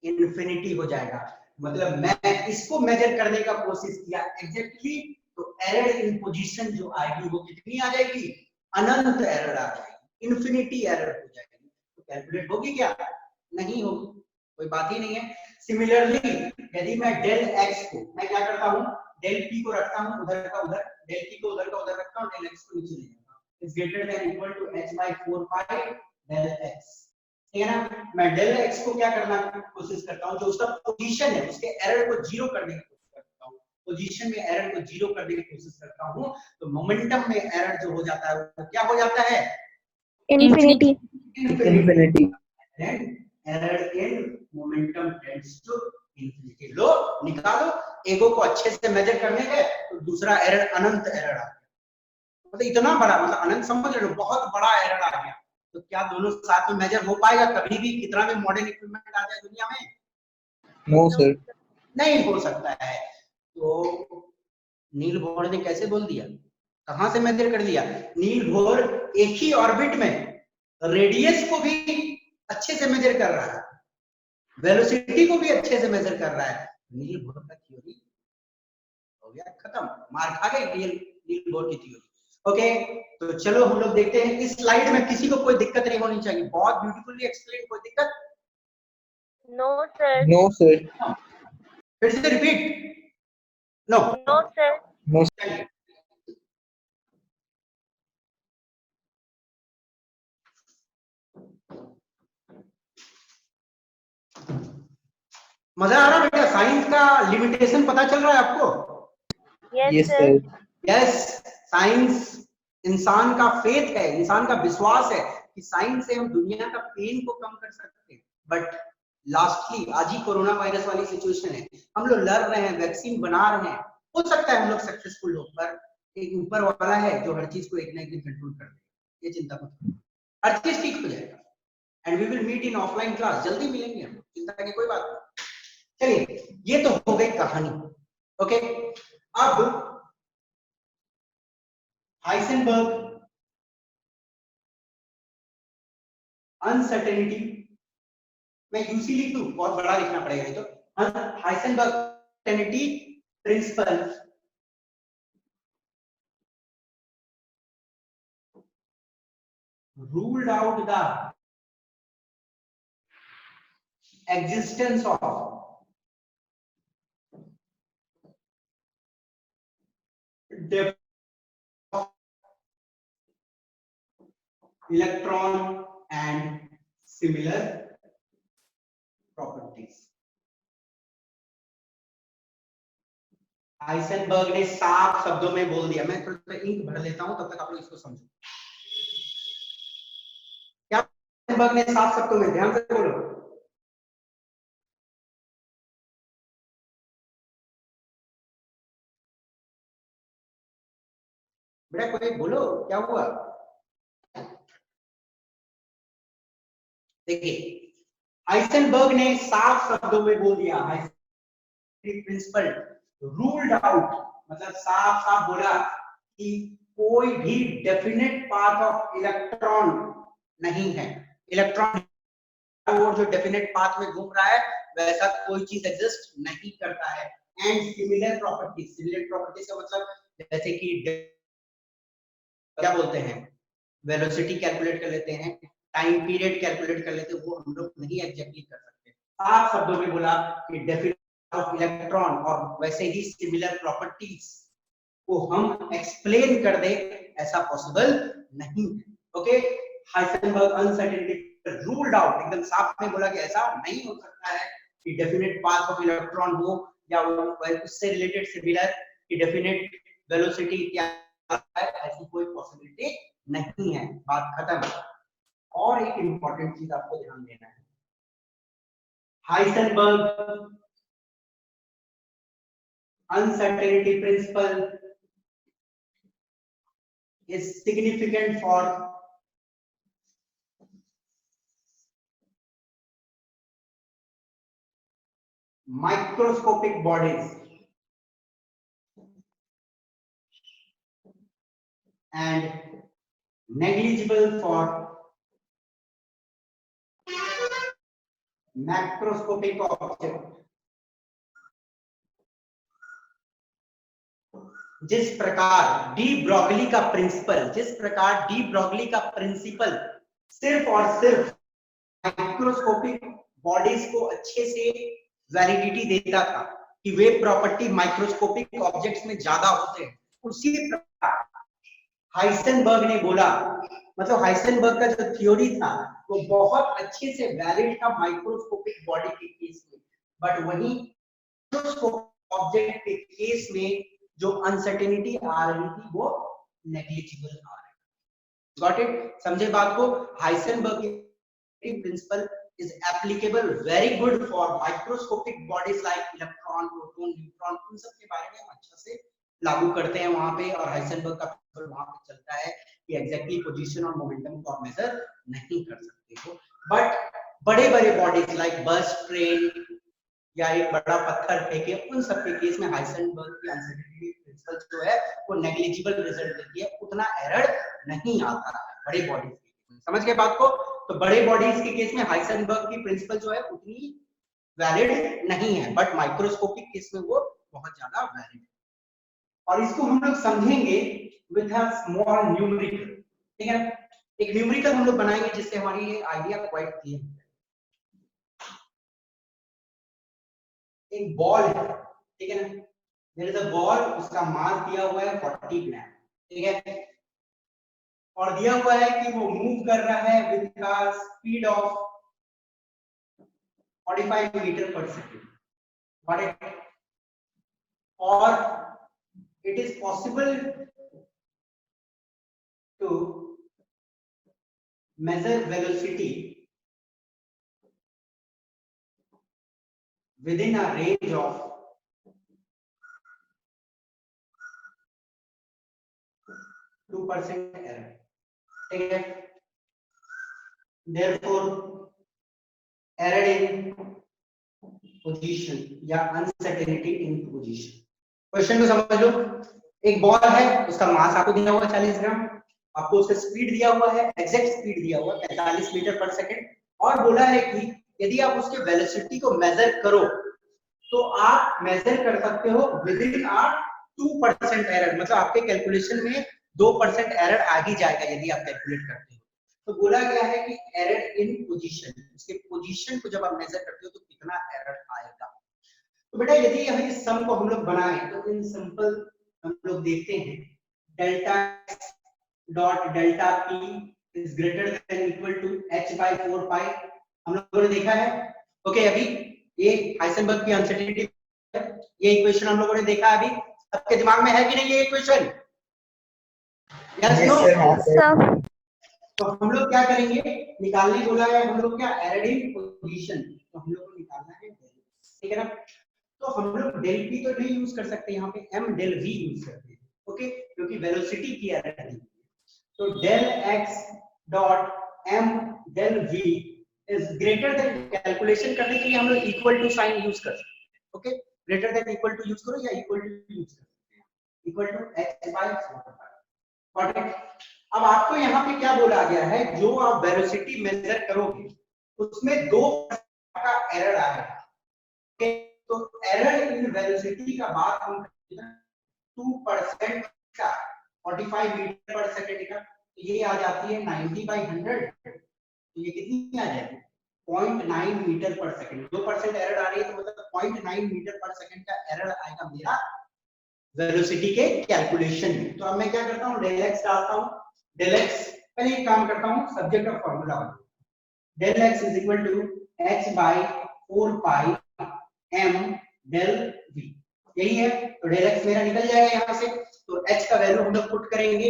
इंफिनिटी हो जाएगा। मतलब मैं इसको मेजर करने का कोशिश किया एग्जैक्टली, तो एरर इन पोजीशन जो आएगी वो कितनी आ जाएगी, अनंत एरर आ जाएगी, इंफिनिटी एरर हो जाएगी। तो कैलकुलेट होगी क्या, नहीं होगी, कोई बात ही नहीं है। सिमिलरली यदि मैं डेल एक्स को मैं क्या करता हूं, डेल पी को रखता हूं उधर का उधर, डेल पी को उधर का उधर रखता हूं, डेल एक्स को नीचे ले जाता हूं, is greater than equal to h by 4 pi del x, ठीक है ना। मैं डेल एक्स को क्या करना कोशिश करता हूं, जो उसका पोजीशन है उसके एरर को जीरो करने की कोशिश करता हूं, पोजीशन में एरर को जीरो करने की कोशिश करता हूं, तो मोमेंटम में एरर जो हो जाता है वो क्या हो जाता है, infinity. Infinity. Error in momentum tends to infinity. लो निकालो, एगो को अच्छे से मेजर करने गए तो दूसरा एरर अनंत एरर आ गया, मतलब इतना बड़ा, मतलब अनंत समझ रहे हो, बहुत बड़ा एरर आ गया। तो क्या दोनों साथ में मेजर हो पाएगा कभी भी, कितना भी मॉडर्न इक्विपमेंट आ जाए दुनिया में, No, sir. नहीं हो सकता है। तो नील बोर ने कैसे बोल दिया, कहां से मेजर कर दिया, नील बोर एक ही ऑर्बिट में रेडियस को भी अच्छे से मेजर कर रहा है, वेलोसिटी को भी अच्छे से मेजर कर रहा है। नील बोर का थ्योरी हो गया खत्म, मार खा गई नील बोर की थ्योरी। ओके, तो चलो हम लोग देखते हैं इस स्लाइड में, किसी को कोई दिक्कत नहीं होनी चाहिए, बहुत ब्यूटीफुली एक्सप्लेन, कोई दिक्कत, No, sir. No, sir. फिर से repeat, no No, sir. No. मजा आ रहा है बेटा, साइंस का लिमिटेशन पता चल रहा है आपको, Yes, Yes, sir. sir. Yes, science इंसान का फेथ है, इंसान का विश्वास है कि साइंस से हम दुनिया का पेन को कम कर सकते हैं। बट लास्टली आज ही कोरोना वायरस वाली सिचुएशन है, हम लोग लड़ रहे हैं, वैक्सीन बना रहे हैं, हो सकता है हम लोग सक्सेसफुल हो, पर एक ऊपर वाला है जो हर चीज को एक ना एक दिन कंट्रोल कर देगा, ये चिंता मत करो, हर चीज ठीक हो जाएगा। And we will meet in offline class, जल्दी मिलेंगे हम, चिंता की कोई बात नहीं। चलिए, ये तो हो गई कहानी। ओके, अब हाइसेनबर्ग अनसर्टेनिटी, मैं यूसी लिख दूं, बहुत बड़ा लिखना पड़ेगा ये तो, Heisenberg uncertainty principle ruled out the existence of electron and similar properties. Heisenberg ने साफ शब्दों में बोल दिया, मैं थोड़ा सा इंक भर लेता हूं तब तक आप लोग इसको समझो। क्या हाइसेनबर्ग ने साफ शब्दों में, ध्यान से बोलो। बेटा कोई बोलो क्या हुआ। देखिए हाइसेनबर्ग ने साफ शब्दों में बोल दिया, प्रिंसिपल रूल्ड आउट, मतलब साफ साफ बोला कि कोई भी डेफिनेट पाथ ऑफ इलेक्ट्रॉन नहीं है। इलेक्ट्रॉन और जो डेफिनेट पाथ में घूम रहा है वैसा कोई चीज एग्जिस्ट नहीं करता है। And similar properties, similar properties का मतलब जैसे कि क्या बोलते हैं, वेलोसिटी कैलकुलेट कर लेते हैं, टाइम पीरियड कैलकुलेट कर लेते हैं, वो हम लोग नहीं एग्जैक्टली कर सकते। साफ शब्दों में बोला कि डेफिनेट ऑफ इलेक्ट्रॉन और वैसे ही सिमिलर प्रॉपर्टीज को हम एक्सप्लेन कर दे, ऐसा पॉसिबल नहीं है। Okay, Heisenberg uncertainty ruled out, एकदम साफ में बोला कि ऐसा नहीं हो सकता है कि डेफिनेट पाथ ऑफ इलेक्ट्रॉन हो या उससे रिलेटेड सिमिलर कि डेफिनेट वेलोसिटी क्या है, ऐसी कोई पॉसिबिलिटी नहीं है। बात खत्म। और एक इंपॉर्टेंट चीज आपको ध्यान देना है, Heisenberg uncertainty principle is significant for microscopic bodies and negligible for macroscopic object। जिस प्रकार डी ब्रॉगली का प्रिंसिपल, सिर्फ और सिर्फ माइक्रोस्कोपिक बॉडीज को अच्छे से वैलिडिटी देता था कि वे प्रॉपर्टी माइक्रोस्कोपिक ऑब्जेक्ट्स में ज्यादा होते हैं, उसी प्रकार हाइसेनबर्ग ने बोला, मतलब हाइसेनबर्ग का जो थ्योरी था वो बहुत अच्छे से वैलिड था माइक्रोस्कोपिक बॉडी के केस में, बट वही माइक्रोस्कोपिक ऑब्जेक्ट के केस में जो अनसर्टेनिटी आ रही थी वो नेग्लिजिबल आ रही थी। Got it? समझे बात को? हाइसेनबर्ग की principal is applicable very good for microscopic bodies like electron, proton, neutron, उन सब के बारे में हम अच्छा से लागू करते हैं वहां पे, और हाइसेनबर्ग का प्रिंसिपल वहां पे चलता है कि एग्जैक्टली पोजीशन और मोमेंटम को आप मेजर नहीं कर सकते हो, बट बड़े बड़े बॉडीज लाइक बस, ट्रेन या एक बड़ा पत्थर फेंके, उन सब के केस में हाइसेनबर्ग की अनसर्टेनिटी प्रिंसिपल जो है वो नेग्लिजिबल रिजल्ट देती है, उतना एरर नहीं आता है बड़े बॉडीज के केस में। समझ गए बात को? तो बड़े बॉडीज के केस में हाइसेनबर्ग की प्रिंसिपल जो है उतनी वैलिड नहीं है, बट माइक्रोस्कोपिक केस में वो बहुत ज्यादा वैलिड है। और इसको हम लोग समझेंगे विद अ स्मॉल न्यूमेरिकल, ठीक है? एक न्यूमेरिकल हम लोग बनाएंगे जिससे हमारी ये आइडिया क्वाइट क्लियर हो जाए। एक बॉल है, ठीक है ना? देयर इज अ बॉल, उसका मास दिया हुआ है 40 ग्राम, ठीक है? और दिया हुआ है कि वो मूव कर रहा है with the speed of 45 meter पर सेकेंड, और it is possible to measure velocity within a range of 2% error, ठीक है? Therefore error in position या uncertainty in position। क्वेश्चन को समझ लो, एक बॉल है, उसका मास आपको दिया हुआ है 40 ग्राम, आपको उसका स्पीड दिया हुआ है, एग्जैक्ट स्पीड दिया हुआ है 45 मीटर पर सेकंड, और बोला है कि यदि आप उसके वेलोसिटी को मेजर करो तो आप मेजर कर सकते हो विद इन आ 2% एरर, मतलब आपके कैलकुलेशन में 2% एरर आ ही जाएगा यदि आप कैलकुलेट करते हो। तो बोला गया है कि एरर इन पोजीशन, उसके पोजीशन को जब आप मेजर करते हो तो कितना एरर आएगा। तो बेटा यदि यह इस सम को हम लोग बनाएं तो इन सिंपल हम लोग देखते हैं delta x dot delta p is greater than equal to h by 4 pi। हम लोगों ने देखा है। ओके, अभी ये हाइसेनबर्ग की अनसर्टेनिटी, ये इक्वेशन हम लोगों ने देखा अभी। आपके दिमाग में है कि नहीं ये इक्वेशन? Yes no? तो हम लोग क्या करेंगे, निकालने बोला है हम लोग क्या, एरोडिन पोजीशन, तो हम लोग को निकालना है डेल, ठीक है ना। तो हम लोग डेल पी तो नहीं यूज कर सकते, यहाँ पे एम डेल वी यूज करते हैं। ओके, क्योंकि वेलोसिटी की एरर है। तो del x dot m del v is greater than, calculation करने के लिए हम लोग इक्वल टू साइन यूज कर सकते हैं। Okay, greater than equal to use करो या इक्वल टू यूज कर सकते हैं, equal to h by 4 pi। Got it? अब आपको यहाँ पे क्या बोला गया है, जो आप वेलोसिटी मेजर करोगे उसमें 2% का एरर आएगा। ओके, तो एरर इन वेलोसिटी का बात हम 2% का 45 मीटर पर सेकंड का, तो ये आ जाती है 90 by 100। तो ये कितनी आ जाएगी, 0.9 मीटर पर सेकंड। 2% एरर आ रही है तो मतलब 0.9 मीटर पर सेकंड का एरर आएगा मेरा वेलोसिटी के कैलकुलेशन में। तो अब मैं क्या करता हूँ, डेल एक्स डालता हूँ। डेल एक्स, पहले एक काम करता हूँ, subject of formula, del x is equal to h by 4 pi m del v, यही है। तो डेल एक्स मेरा निकल जाएगा यहाँ से। तो h का वैल्यू हम लोग पुट करेंगे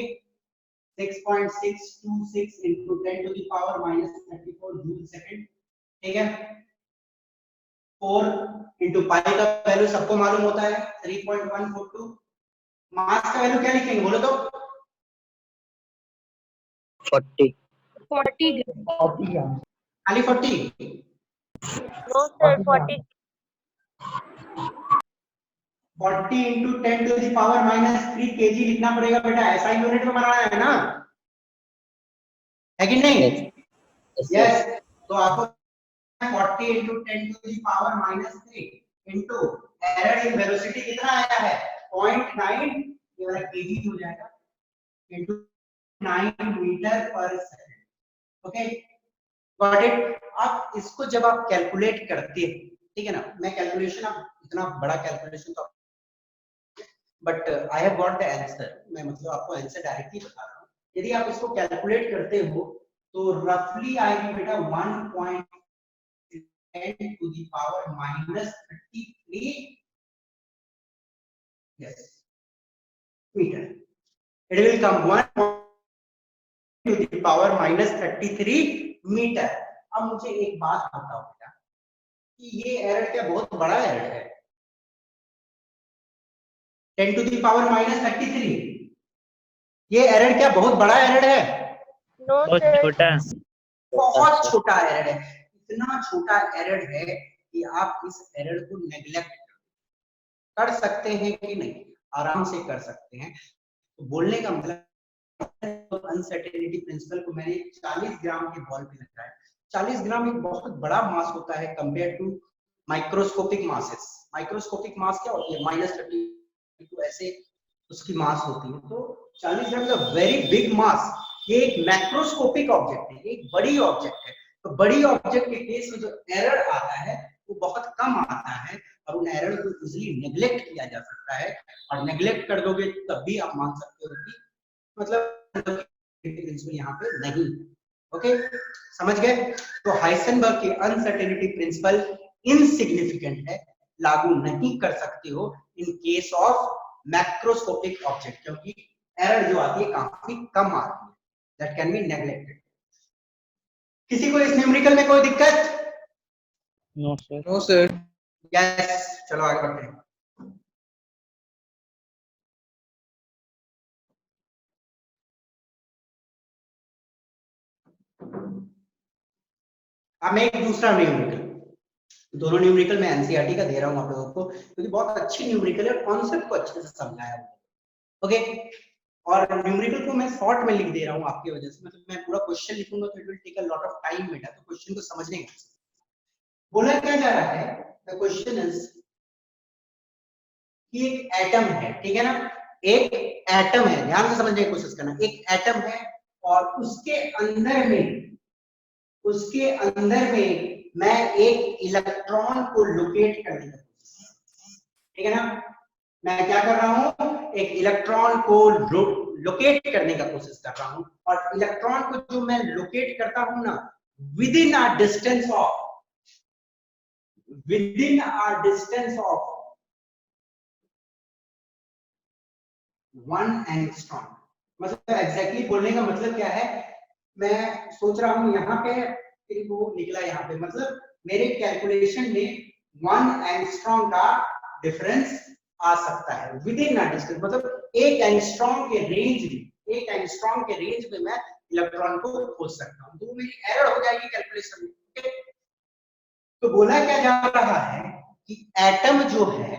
6.626 into 10 to the power minus 34 joule second, ठीक है। 4 into pi का वैल्यू सबको मालूम होता है 3.142। मास का वैल्यू क्या लिखेंगे बोलो तो? 40 खाली 40? No sir, 40. 40 into 10 to the power minus 3 kg लिखना पड़ेगा बेटा, ऐसा ही यूनिट में बनाना है ना, है कि नहीं? यस। तो आपको 40 into 10 to the power minus 3 into error in velocity कितना आया है 0.9, ये वाला kg हो जाएगा, into 9 मीटर पर सेकंड। Okay, got it? आप इसको जब आप कैलकुलेट करते हैं, ठीक है ना, मैं कैलकुलेशन, अब इतना बड़ा कैलकुलेशन तो, but I have got the answer, मैं मतलब आपको आंसर डायरेक्टली बता रहा हूँ। यदि आप इसको कैलकुलेट करते हो तो रफली आएगी बेटा 1.10 to the power minus 33 yes meter. It will come 1 to the power minus 33 meter. अब मुझे एक बात बताओ बेटा कि ये एरर क्या बहुत बड़ा एरर है? 10 to the power minus 33, ये एरर क्या बहुत बड़ा एरर है? No बहुत sir. छोटा, बहुत छोटा एरर है। इतना छोटा एरर है कि आप इस एरर को नेग्लेक्ट कर सकते हैं कि नहीं? आराम से कर सकते हैं। तो बोलने का मतलब, अनसर्टेनिटी प्रिंसिपल को मैंने 40 ग्राम के बॉल पे लगाया। 40 ग्राम एक बहुत बड़ा मास होता है compare to microscopic masses. Microscopic mass क्या होती है, -32 ऐसे उसकी मास होती है। तो 40 ग्राम का वेरी बिग मास, ये एक मैक्रोस्कोपिक ऑब्जेक्ट है, एक बड़ी ऑब्जेक्ट है। तो बड़ी ऑब्जेक्ट के केस में जो एरर आता है वो बहुत कम आता है, और उन एरर को इजीली नेग्लेक्ट किया जा सकता है। और नेग्लेक्ट कर दोगे तब भी आप मान सकते हो कि मतलब प्रिंसिपल यहाँ पे नहीं। ओके, समझ गए? तो हाइसेनबर्ग की अनसर्टेनिटी प्रिंसिपल इनसिग्निफिकेंट है, लागू नहीं कर सकते हो in case of macroscopic object, क्योंकि एरर जो आती है काफी कम आती है, दैट कैन बी नेग्लेक्टेड। किसी को इस न्यूमेरिकल में कोई दिक्कत? No sir. No sir. Yes, चलो आगे बढ़ते हैं। अब मैं एक दूसरा न्यूमेरिकल, दोनों न्यूमेरिकल मैं एनसीईआरटी का दे रहा हूं आप लोगों को, क्योंकि बहुत अच्छी न्यूमेरिकल है, कॉन्सेप्ट को अच्छे से समझाया है। ओके, और न्यूमेरिकल को मैं शॉर्ट में लिख दे रहा हूं आपकी वजह से, मतलब मैं पूरा क्वेश्चन लिखूंगा तो it will take a lot of time बेटा, तो क्वेश्चन को समझने का बोला क्या जा रहा है। द क्वेश्चन इज कि एक एटम है, ठीक है ना, एक एटम है, ध्यान से समझने की कोशिश करना। एक एटम है और उसके अंदर में मैं एक इलेक्ट्रॉन को लोकेट करने की कोशिश, ठीक है ना, मैं क्या कर रहा हूं, एक इलेक्ट्रॉन को लोकेट करने का कोशिश कर रहा हूं, और इलेक्ट्रॉन को जो मैं लोकेट करता हूं ना, with in a distance of 1 angstrom. मतलब एग्जैक्टली बोलने का मतलब क्या है, मैं सोच रहा हूं यहाँ पे, फिर वो निकला यहाँ पे, मतलब मेरे कैलकुलेशन में 1 एंगस्ट्रॉम का डिफरेंस आ सकता है विद इन अ डिस्टेंस, मतलब 1 एंगस्ट्रॉम के रेंज में मैं इलेक्ट्रॉन को खोज सकता हूँ, तो मेरी एरर हो जाएगी कैलकुलेशन में। okay? तो बोला क्या जा रहा है कि एटम जो है,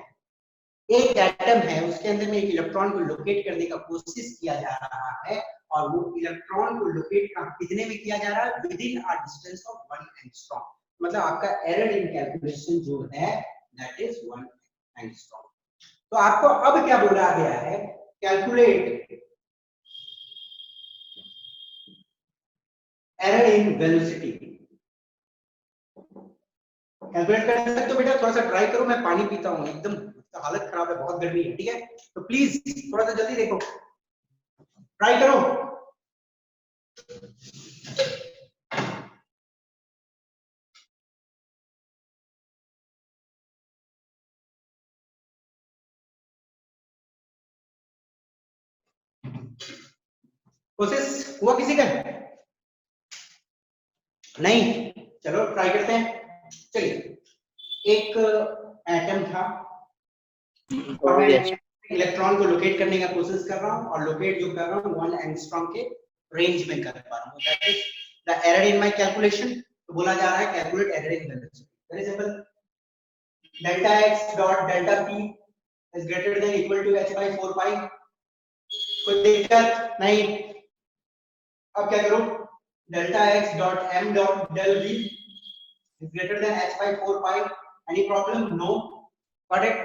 एक एटम है, उसके अंदर में एक इलेक्ट्रॉन को लोकेट करने का कोशिश किया जा रहा है, और वो इलेक्ट्रॉन को लोकेट कितने में किया जा रहा है, with in a distance of 1 angstrom. मतलब आपका एरर इन कैलकुलेशन जो है दैट इज 1 एंगस्ट्रॉम। तो आपको अब क्या बोला गया है, calculate error in velocity. Calculate कर सकते हो बेटा, थोड़ा सा ट्राई करो, मैं पानी पीता हूँ, एकदम तो हालत खराब है, बहुत गर्मी है, ठीक है, तो प्लीज थोड़ा सा जल्दी देखो, ट्राई करो। कोशिश हुआ किसी का? नहीं, चलो ट्राई करते हैं। चलिए, एक एटम था और मैं इलेक्ट्रॉन को लोकेट करने का कोशिश कर रहा हूं, और लोकेट जो कर रहा हूं 1 एंगस्ट्रॉम के रेंज में कर पा रहा हूं, that is the error in my calculation. तो बोला जा रहा है calculate error in velocity. Very simple, delta x dot delta p is greater than equal to h by 4 pi। कोई दिक्कत नहीं। अब क्या करूं, delta x dot m dot del v is greater than h by 4 pi। any problem? no। Correct.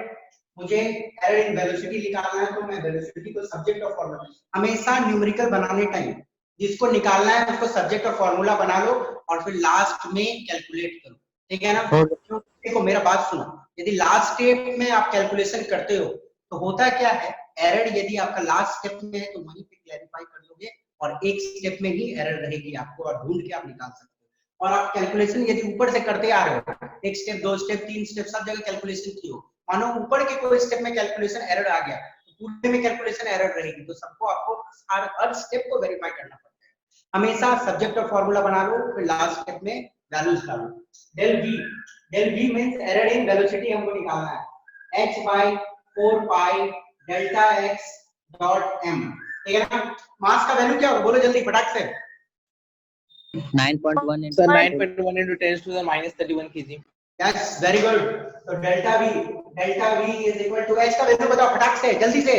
मुझे एरर इन वेलोसिटी निकालना है, तो मैं वेलोसिटी को सब्जेक्ट ऑफ फार्मूला, हमेशा न्यूमेरिकल बनाने टाइम जिसको निकालना है उसको सब्जेक्ट ऑफ फार्मूला बना लो, और फिर लास्ट में कैलकुलेट करो, ठीक है ना। देखो मेरा बात सुनो, यदि लास्ट स्टेप में आप कैलकुलेशन करते हो तो होता क्या है, एरर यदि आपका लास्ट स्टेप में है तो वहीं पे क्लैरिफाई कर लोगे, और एक स्टेप में ही एरर रहेगी आपको, और ढूंढ के आप निकाल सकते हो। और आप कैलकुलेशन यदि ऊपर से करते आ रहे हो, एक स्टेप, 2 स्टेप, 3 स्टेप, सब जगह कैलकुलेशन की हो, मानो ऊपर के कोई स्टेप में कैलकुलेशन एरर आ गया, तो पूरे में कैलकुलेशन एरर रहेगी, तो सबको आपको हर स्टेप को वेरीफाई करना पड़ता है। हमेशा सब्जेक्ट ऑफ फार्मूला बना लो, फिर लास्ट स्टेप में वैल्यूज डालो। del v means error in velocity हमको निकालना है, h by 4 pi delta x dot m, ठीक है ना। मास का वैल्यू क्या होगा, बोलो जल्दी फटाक से। 9.1 Sir, 9.1 into 10 to the minus 31 kg. Yes, very good. तो delta v is equal to h का वैल्यू बताओ फटाक से, जल्दी से।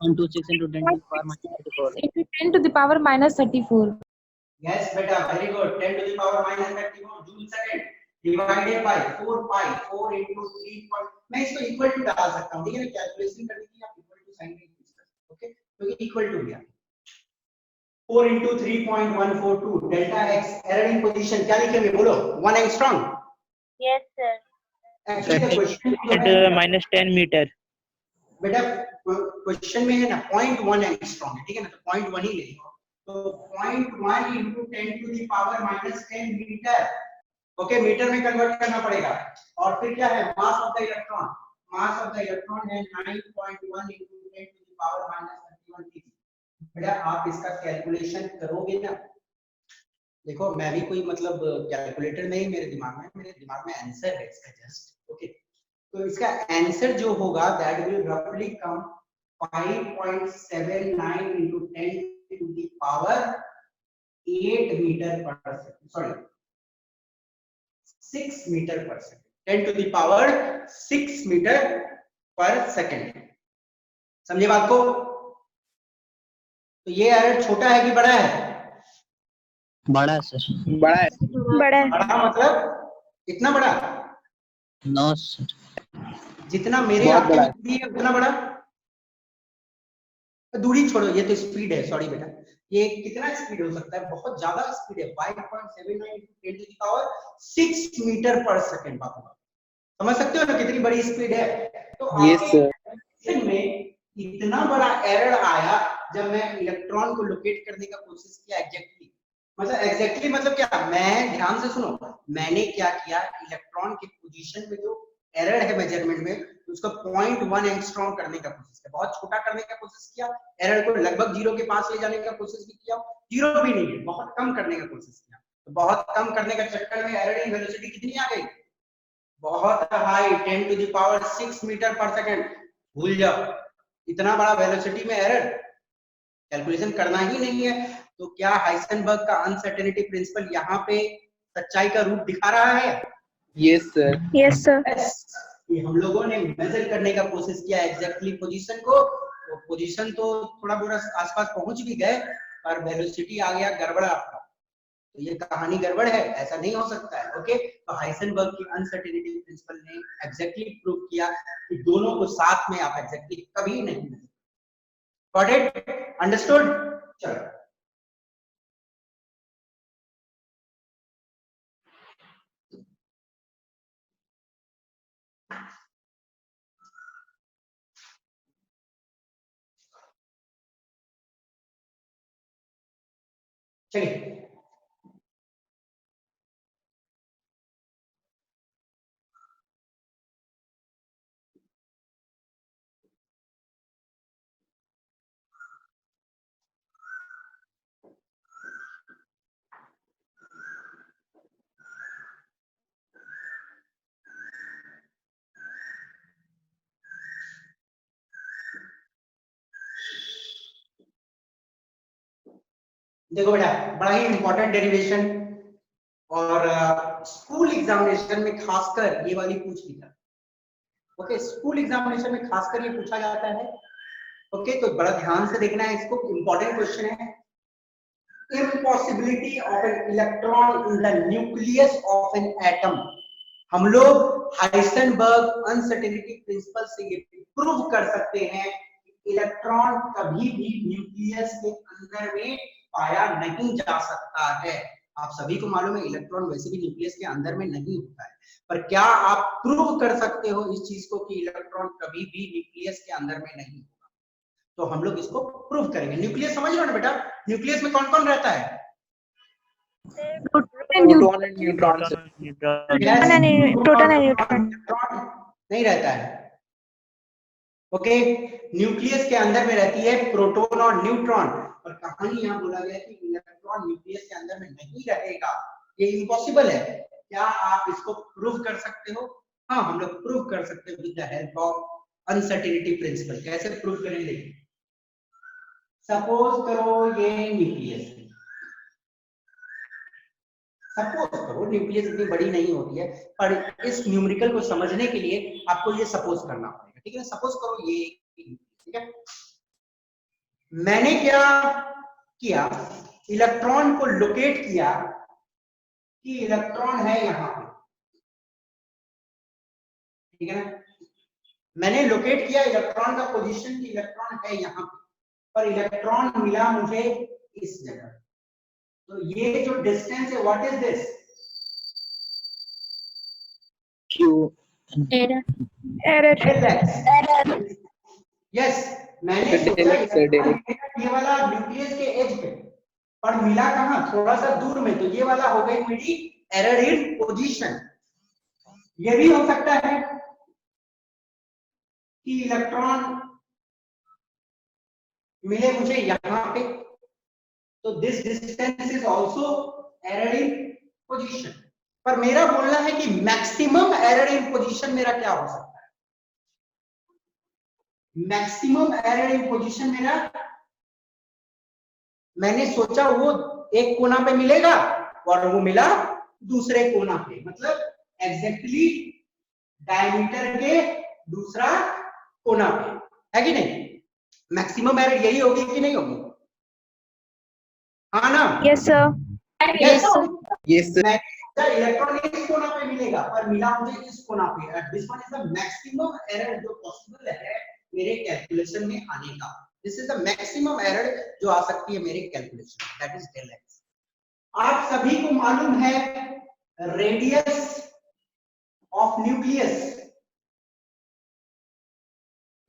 126 into 10 to the power minus 34. Into 10 to the power minus 34. Yes बेटा, very good. 10 to the power minus 34 joule second divided by 4 pi, 4 into 3. मैं इसको इक्वल टू डाल सकता हूं, ठीक है ना, कैलकुलेशन करने के लिए आप इक्वल टू साइन नहीं यूज कर सकते, ओके। तो इक्वल टू गया 4 into 3.142 delta x। Error in position क्या लिखेंगे, बोलो, 1 angstrom. Yes, sir. Actually the question minus 10 meter. बेटा क्वेश्चन में है ना 0.1 एंगस्ट्रॉम, ठीक है ना, तो 0.1 ही लेंगे, तो 0.1 into 10 to the power minus 10 meter, okay, meter में कन्वर्ट करना पड़ेगा। और फिर क्या है, mass of the electron, mass of the electron है 9.1 into 10 to the power minus 31 kg। बेटा आप इसका कैलकुलेशन करोगे ना, देखो मैं भी कोई मतलब कैलकुलेटर नहीं मेरे दिमाग में आंसर है इसका जस्ट, ओके। तो इसका आंसर जो होगा दैट विल रफली come 5.79 into 10 to the power 8 meter पर सेकंड, सॉरी 6 मीटर पर second, 10 to the power 6 meter पर सेकंड। समझे बात को? तो ये एरर छोटा है कि बड़ा है? बड़ा सर। बड़ा है। बड़ा बड़ा मतलब इतना बड़ा? No sir. जितना मेरे बहुत आपके बड़ा में दूरी है उतना बड़ा? दूरी छोड़ो, ये तो स्पीड है, सॉरी बेटा, ये कितना स्पीड हो सकता है, बहुत ज्यादा स्पीड है, 5.79 into 10 to the power 6 meter पर सेकंड। बाबू समझ सकते हो ना कितनी बड़ी स्पीड है। तो Yes, sir. आपके में इतना बड़ा एरर आया जब मैं इलेक्ट्रॉन को लोकेट करने का कोशिश किया एग्जैक्टली मतलब क्या, मैं ध्यान से सुनो, मैंने क्या किया, इलेक्ट्रॉन के पोजीशन में जो एरर है मेजरमेंट में उसको 0.1 एंगस्ट्रॉम करने का कोशिश किया, बहुत छोटा करने का कोशिश किया, एरर को लगभग 0 के पास ले जाने का कोशिश भी किया, 0 भी नहीं, बहुत कम करने का कोशिश किया। तो बहुत कम करने का चक्कर में एरर इन वेलोसिटी कितनी आ गई, बहुत high, 10 to the power 6 meter पर सेकंड। भूल जाओ, इतना बड़ा वेलोसिटी में एरर कैलकुलेशन करना ही नहीं है। तो क्या हाइसेनबर्ग का अनसर्टेनिटी प्रिंसिपल यहाँ पे सच्चाई का रूप दिखा रहा है? Yes, sir. Yes, sir. ये हम लोगों ने मेजर करने का कोशिश किया एग्जैक्टली पोजीशन को, तो पोजीशन तो थोड़ा बहुत आसपास पहुंच भी गए, पर वेलोसिटी आ गया गड़बड़ आपका, तो ये कहानी गड़बड़ है, ऐसा नहीं हो सकता है। ओके, तो हाइसेनबर्ग की अनसर्टेनिटी प्रिंसिपल ने एग्जैक्टली प्रूव किया कि दोनों को साथ में आप एग्जैक्टली कभी नहीं मिल। Got it? अंडरस्टूड? चलो चलिए, देखो बेटा, बड़ा ही इंपॉर्टेंट डेरिवेशन, और स्कूल एग्जामिनेशन में खासकर ये वाली पूछ ली जाती है। ओके, स्कूल एग्जामिनेशन में खासकर ये पूछा जाता है। ओके, तो बड़ा ध्यान से देखना है इसको, इंपॉर्टेंट क्वेश्चन है। Impossibility of an electron in the nucleus of an atom. हम लोग हाइसेनबर्ग अनसर्टेनिटी प्रिंसिपल से ये प्रूव कर सकते हैं कि इलेक्ट्रॉन कभी भी न्यूक्लियस के अंदर में पाया नहीं जा सकता है। आप सभी को मालूम है इलेक्ट्रॉन वैसे भी न्यूक्लियस के अंदर में नहीं होता है, पर क्या आप प्रूव कर सकते हो इस चीज को कि इलेक्ट्रॉन कभी भी न्यूक्लियस के अंदर में नहीं होगा? तो हम लोग इसको प्रूव करेंगे। न्यूक्लियस समझ लो ना बेटा, न्यूक्लियस में कौन कौन रहता है? Proton and neutrons. Proton and neutron. नहीं रहता है। ओके, न्यूक्लियस के अंदर में रहती है प्रोटॉन और न्यूट्रॉन, और कहानी यहाँ बोला गया कि इलेक्ट्रॉन न्यूक्लियस के अंदर में नहीं रहेगा, ये इम्पॉसिबल है। क्या आप इसको प्रूव कर सकते हो? हाँ, हम लोग प्रूव कर सकते हैं with the help of uncertainty principle. कैसे प्रूव करेंगे? सपोज करो ये न्यूक्लियस है, सपोज करो न्यूक्लियस इतनी बड़ी नहीं होती है, पर इस न्यूमेरिकल को समझने के लिए आपको ये सपोज करना पड़ेगा, ठीक है? सपोज करो ये, ठीक है, मैंने क्या किया, इलेक्ट्रॉन को लोकेट किया कि इलेक्ट्रॉन है यहाँ पे, ठीक है ना? मैंने लोकेट किया इलेक्ट्रॉन का पोजीशन कि इलेक्ट्रॉन है यहाँ पे, पर इलेक्ट्रॉन मिला मुझे इस जगह। तो ये जो डिस्टेंस है, what is this? Q. Error. Yes, मैंने सोचा ये वाला न्यूक्लियस के एज पे, पर मिला कहाँ? थोड़ा सा दूर में, तो ये वाला हो गई मेरी एरर इन पोजीशन। ये भी हो सकता है कि इलेक्ट्रॉन मिले मुझे यहाँ पे, तो this distance is also error in position. पर मेरा बोलना है कि मैक्सिमम एरर इन पोजीशन मेरा क्या हो सकता है? मैक्सिमम एरर इन पोजीशन मेरा, मैंने सोचा वो एक कोना पे मिलेगा और वो मिला दूसरे कोना पे, मतलब एग्जैक्टली डायमीटर के दूसरा कोना पे, है कि नहीं? मैक्सिमम एरर यही होगी कि नहीं होगी? हाँ ना? Yes, sir. Yes, Yes, sir. Electron इस कोना पे मिलेगा पर मिला मुझे इस कोना पे। This one is the maximum error जो पॉसिबल है मेरे कैलकुलेशन में आने का। This is the maximum error जो आ सकती है मेरे calculation, that is del x. आप सभी को मालूम है radius of nucleus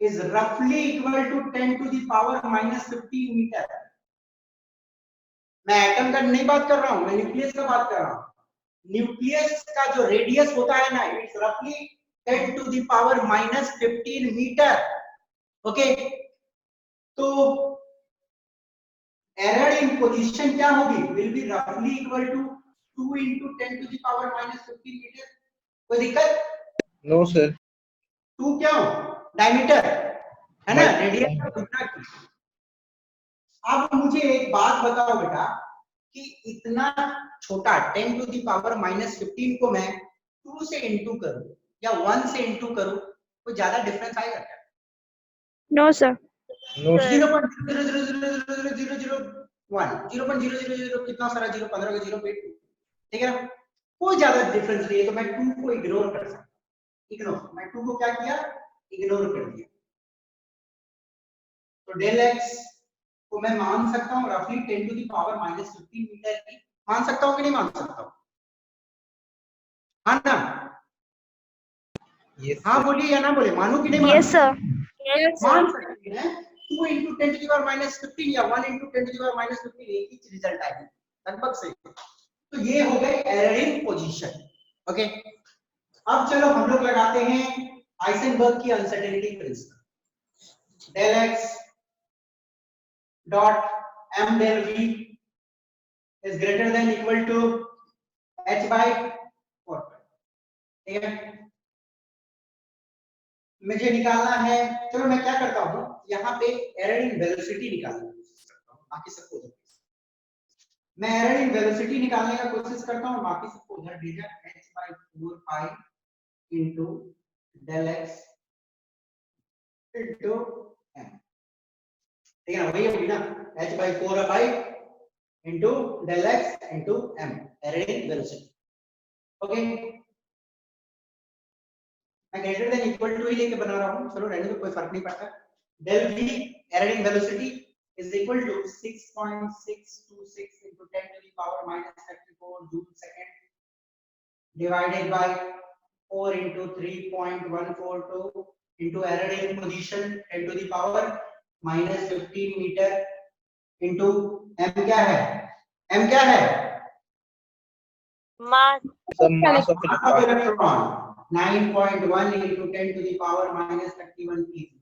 is roughly equal to 10 to the power minus 15 meter. मैं एटम का नहीं बात कर रहा हूं, मैं न्यूक्लियस का बात कर रहा हूं। न्यूक्लियस का जो रेडियस होता है ना, इट्स रफली 10 to the power minus 15 meter. Okay, तो एरर इन पोजीशन क्या होगी, विल बी रफली equal to 2 into 10 to the power minus 15 meter. कोई दिक्कत? No, sir. 2 क्यों? डायमीटर है ना, रेडियस का दुगना। अब मुझे एक बात बताओ बेटा कि इतना छोटा 10 टू द पावर माइनस 15 को मैं 2 से इंटू करूं या 1 से इंटू करूं, कोई ज्यादा डिफरेंस आएगा क्या? No, sir. No, sir. 0.0000001 0.000 कितना सारा 0, 15 का 0 पे 2, ठीक है ना, कोई ज्यादा डिफरेंस नहीं है, तो मैं 2 को इग्नोर कर सकता हूं। इग्नोर, मैं 2 को क्या किया, इग्नोर कर दिया। तो डेल एक्स को मैं मान सकता हूं रफली 10 to the power minus 15 meter की। मान सकता हूं कि नहीं मान सकता हूं? हाँ ना? Yes, हाँ sir. बोलिए या ना बोले, मानू कि नहीं मानू? Yes, sir. Yes, मान sir. सकते हैं। 2 into 10 to the power minus 15 या 1 into 10 to the power minus 15 एक ही रिजल्ट आएगी, लगभग सही। तो ये हो गई एरर इन पोजीशन। ओके, अब चलो हम लोग लगाते हैं हाइसेनबर्ग की uncertainty principle. Del x dot m del v is greater than equal to h by 4। ठीक है, मुझे निकालना है, चलो मैं क्या करता हूं, यहाँ पे एरर इन वेलोसिटी निकालने की कोशिश करता हूं, बाकी सबको उधर मैं एरर इन वेलोसिटी निकालने का कोशिश करता हूं, बाकी सबको उधर भेजा h by 4 pi into del x into m। ठीक है ना, वही होगी ना, h by 4 pi into del x into m, error in velocity. Okay, मैं ग्रेटर देन इक्वल टू ही लेके बना रहा हूं, चलो रहने दो, कोई फर्क नहीं पड़ता। del v error in velocity is equal to 6.626 into 10 to the power minus 34 joule second divided by 4 into 3.142 into error in position 10 to the power minus 15 meter into m क्या है, m क्या है, Mass. The mass of electron. electron 9.1 into 10 to the power minus 31 kg।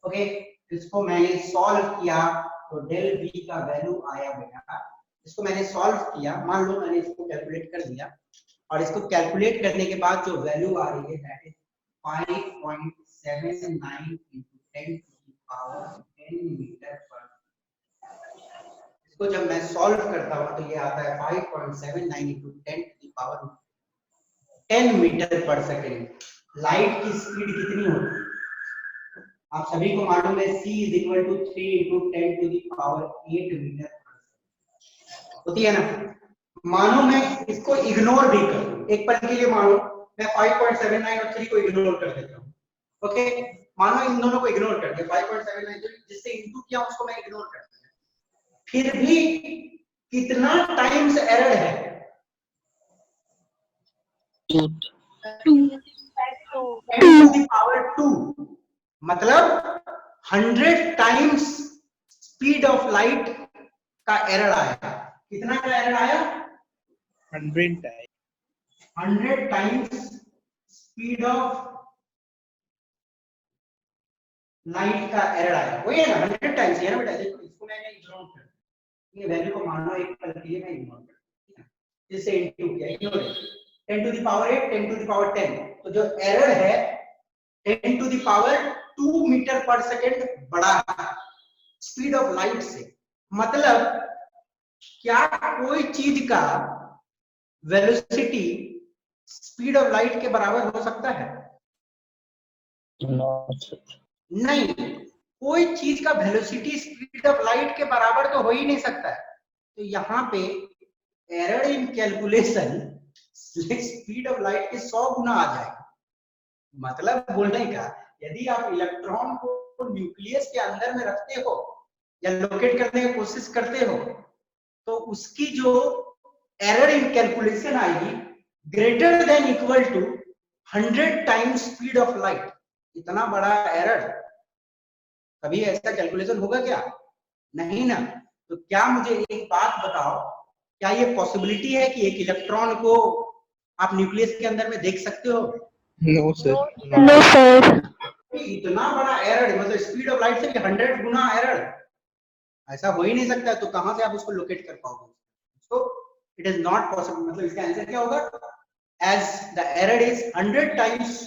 Okay, इसको मैंने सॉल्व किया तो डेल v का वैल्यू आया बेटा, इसको मैंने सॉल्व किया, मान लो मैंने इसको कैलकुलेट कर दिया, और इसको कैलकुलेट करने के बाद जो वैल्यू आ रही है that is 5.79 into 10 to the power 10 meter पर। इसको जब मैं सॉल्व करता हूं तो ये आता है 5.79 into 10 to the power 10 meter पर सेकेंड। लाइट की स्पीड कितनी होती है, आप सभी को मालूम है, c is equal to 3 into 10 to the power 8 metre होती है ना। मानो मैं इसको इग्नोर भी करूं एक पल के लिए, मानो मैं 5.79 और 3 को इग्नोर कर देता हूं। ओके, मानो इन दोनों को इग्नोर कर दिया, 5.79 जिससे इनटू किया उसको मैं इग्नोर कर दिया, फिर भी कितना टाइम्स एरर है, 2. 10 to the power 2, मतलब 100 टाइम्स स्पीड ऑफ लाइट का एरर आया। कितना का एरर आया, 100 times. 100 times speed of light का एरर आया, वही है ना, 100 टाइम्स है ना बेटा। देखो इसको मैंने इग्नोर कर दिया, ये वैल्यू को मानो एक पल के लिए मैं इग्नोर कर दिया, जिससे इनटू किया, ignore 10 to the power 8 10 to the power 10, तो जो एरर है 10 to the power 2 मीटर पर सेकेंड बड़ा है स्पीड ऑफ लाइट से। मतलब क्या कोई चीज का वेलोसिटी स्पीड ऑफ लाइट के बराबर हो सकता है? नहीं, कोई चीज का वेलोसिटी स्पीड ऑफ लाइट के बराबर तो हो ही नहीं सकता है। तो यहाँ पे error in calculation speed of light के 100 गुना आ जाएगा। मतलब बोलने का, यदि आप इलेक्ट्रॉन को न्यूक्लियस के अंदर में रखते हो या लोकेट करने की कोशिश करते हो, तो उसकी जो एरर इन कैलकुलेशन आएगी greater than equal to 100 times speed of light. इतना बड़ा एरर कभी ऐसा कैलकुलेशन होगा क्या? नहीं ना। तो क्या मुझे एक बात बताओ, क्या ये पॉसिबिलिटी है कि एक इलेक्ट्रॉन को आप न्यूक्लियस के अंदर में देख सकते हो? No, sir. No, sir. इतना बड़ा एरर, मतलब स्पीड ऑफ लाइट से 100 गुना एरर, ऐसा हो ही नहीं सकता है। तो कहां से आप उसको लोकेट कर पाओगे? So it is not possible. मतलब इसका आंसर क्या होगा? As the error is 100 times,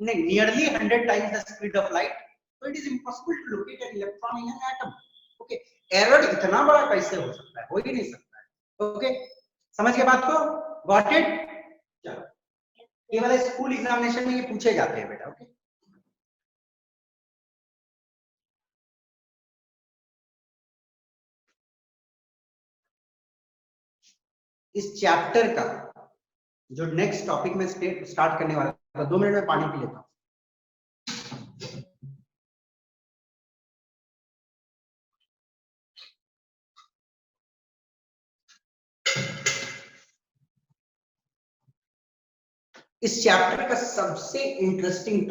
nearly 100 times the speed of light, so it is impossible to locate an electron in an atom. Okay, error इतना बड़ा कैसे हो सकता है? हो ही नहीं सकता है। ओके, समझ गए बात को? Got it? चलो, ये वाले स्कूल एग्जामिनेशन में ये पूछे जाते हैं बेटा। ओके, इस चैप्टर का जो नेक्स्ट टॉपिक में स्टार्ट करने वाला था, 2 मिनट में पानी पी लेता हूं। इस चैप्टर का सबसे इंटरेस्टिंग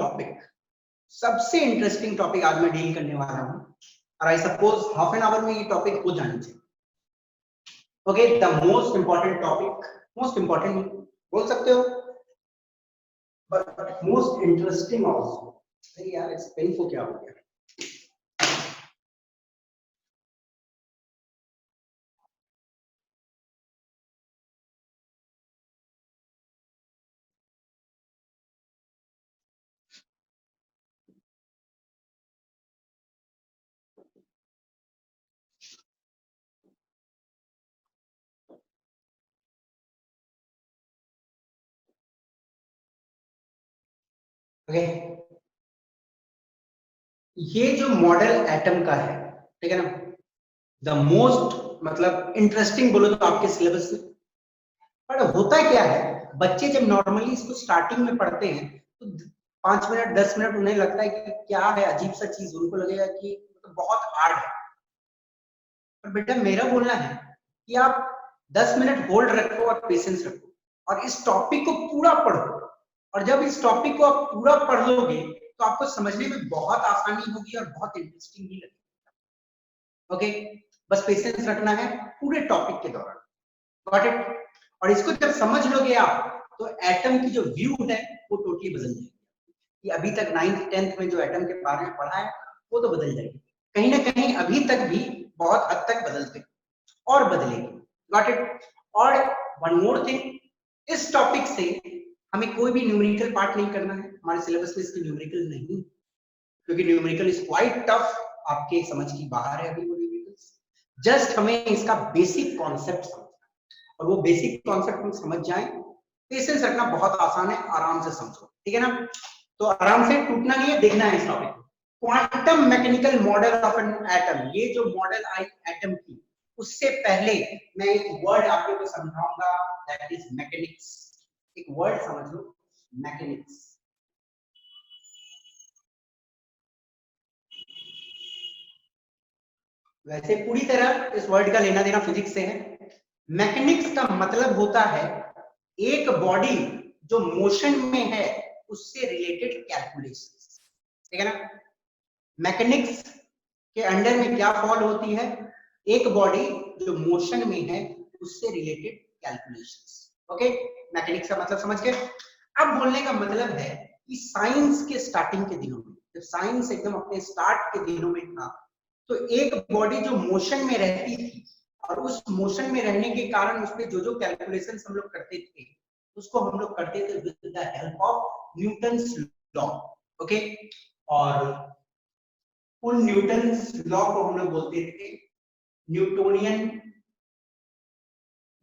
टॉपिक आज मैं डील करने वाला हूं, और I suppose half an hour में ये टॉपिक हो जानी चाहिए। Okay, the most important topic, most important बोल सकते हो, बट मोस्ट इंटरेस्टिंग ऑल्सो। अरे यार, इस पेन को क्या हो गया? ओके, ये जो मॉडल एटम का है, ठीक है ना, द मोस्ट मतलब इंटरेस्टिंग बोलो तो आपके सिलेबस में। पर होता क्या है, बच्चे जब नॉर्मली इसको स्टार्टिंग में पढ़ते हैं तो 5 मिनट 10 मिनट उन्हें लगता है कि क्या है, अजीब सा चीज, उनको लगेगा कि तो बहुत हार्ड है। पर बेटा मेरा बोलना है कि आप 10 मिनट होल्ड रखो और पेशेंस रखो और इस टॉपिक को पूरा पढ़ो, और जब इस टॉपिक को आप पूरा पढ़ लोगे तो आपको समझने में बहुत आसानी होगी और बहुत इंटरेस्टिंग भी लगेगा। ओके, बस पेशेंस रखना है पूरे टॉपिक के दौरान। Got it? और इसको जब समझ लोगे आप तो एटम की जो व्यू है वो टोटली बदल जाएगी। कि अभी तक 9th 10th में जो एटम के बारे में पढ़ा है वो तो बदल जाएगी, कहीं ना कहीं अभी तक भी बहुत हद तक बदलते और बदलेगी। Got it? और वन मोर थिंग, इस टॉपिक से हमें कोई भी न्यूमेरिकल पार्ट नहीं करना है, हमारे सिलेबस में इसकी न्यूमेरिकल नहीं, क्योंकि न्यूमेरिकल इज क्वाइट टफ, आपके समझ की बाहर है अभी वो न्यूमेरिकल्स। जस्ट हमें इसका बेसिक कॉन्सेप्ट समझना है, और वो बेसिक कॉन्सेप्ट हम समझ जाएं, पेशेंस रखना बहुत आसान है, आराम से समझो, ठीक है ना? तो आराम से, टूटना नहीं है, देखना है इस टॉपिक को। Quantum mechanical model of an atom, ये जो मॉडल आई एटम की, उससे पहले मैं एक वर्ड आप लोगों को समझाऊंगा, दैट इज मैकेनिक्स। एक वर्ड समझ लो, मैकेनिक्स। वैसे पूरी तरह इस वर्ड का लेना देना फिजिक्स से है। मैकेनिक्स का मतलब होता है एक बॉडी जो मोशन में है उससे रिलेटेड कैलकुलेशंस, ठीक है ना? मैकेनिक्स के अंडर में क्या फॉल होती है? एक बॉडी जो मोशन में है उससे रिलेटेड कैलकुलेशंस। ओके, मैकेनिक्स का मतलब समझ गए? अब बोलने का मतलब है कि साइंस के स्टार्टिंग के दिनों में, जब साइंस एकदम अपने स्टार्ट के दिनों में था, तो एक बॉडी जो मोशन में रहती थी और उस मोशन में रहने के कारण उस पे जो जो कैलकुलेशंस हम लोग करते थे उसको हम लोग करते थे with the help of Newton's law. Okay, और उन न्यूटन्स लॉ को हम लोग बोलते थे न्यूटोनियन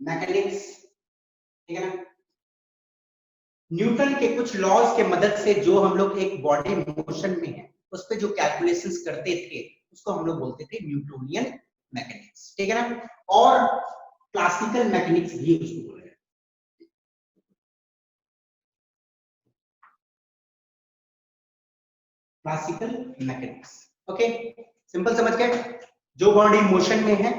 मैकेनिक्स, ठीक है ना? न्यूटन के कुछ लॉज के मदद से जो हम लोग एक बॉडी मोशन में है उस पे जो कैलकुलेशंस करते थे उसको हम लोग बोलते थे न्यूटोनियन मैकेनिक्स, ठीक है ना? और क्लासिकल मैकेनिक्स भी उसको बोल रहे हैं। क्लासिकल मैकेनिक्स, ओके, सिंपल समझ गए? जो बॉडी मोशन में है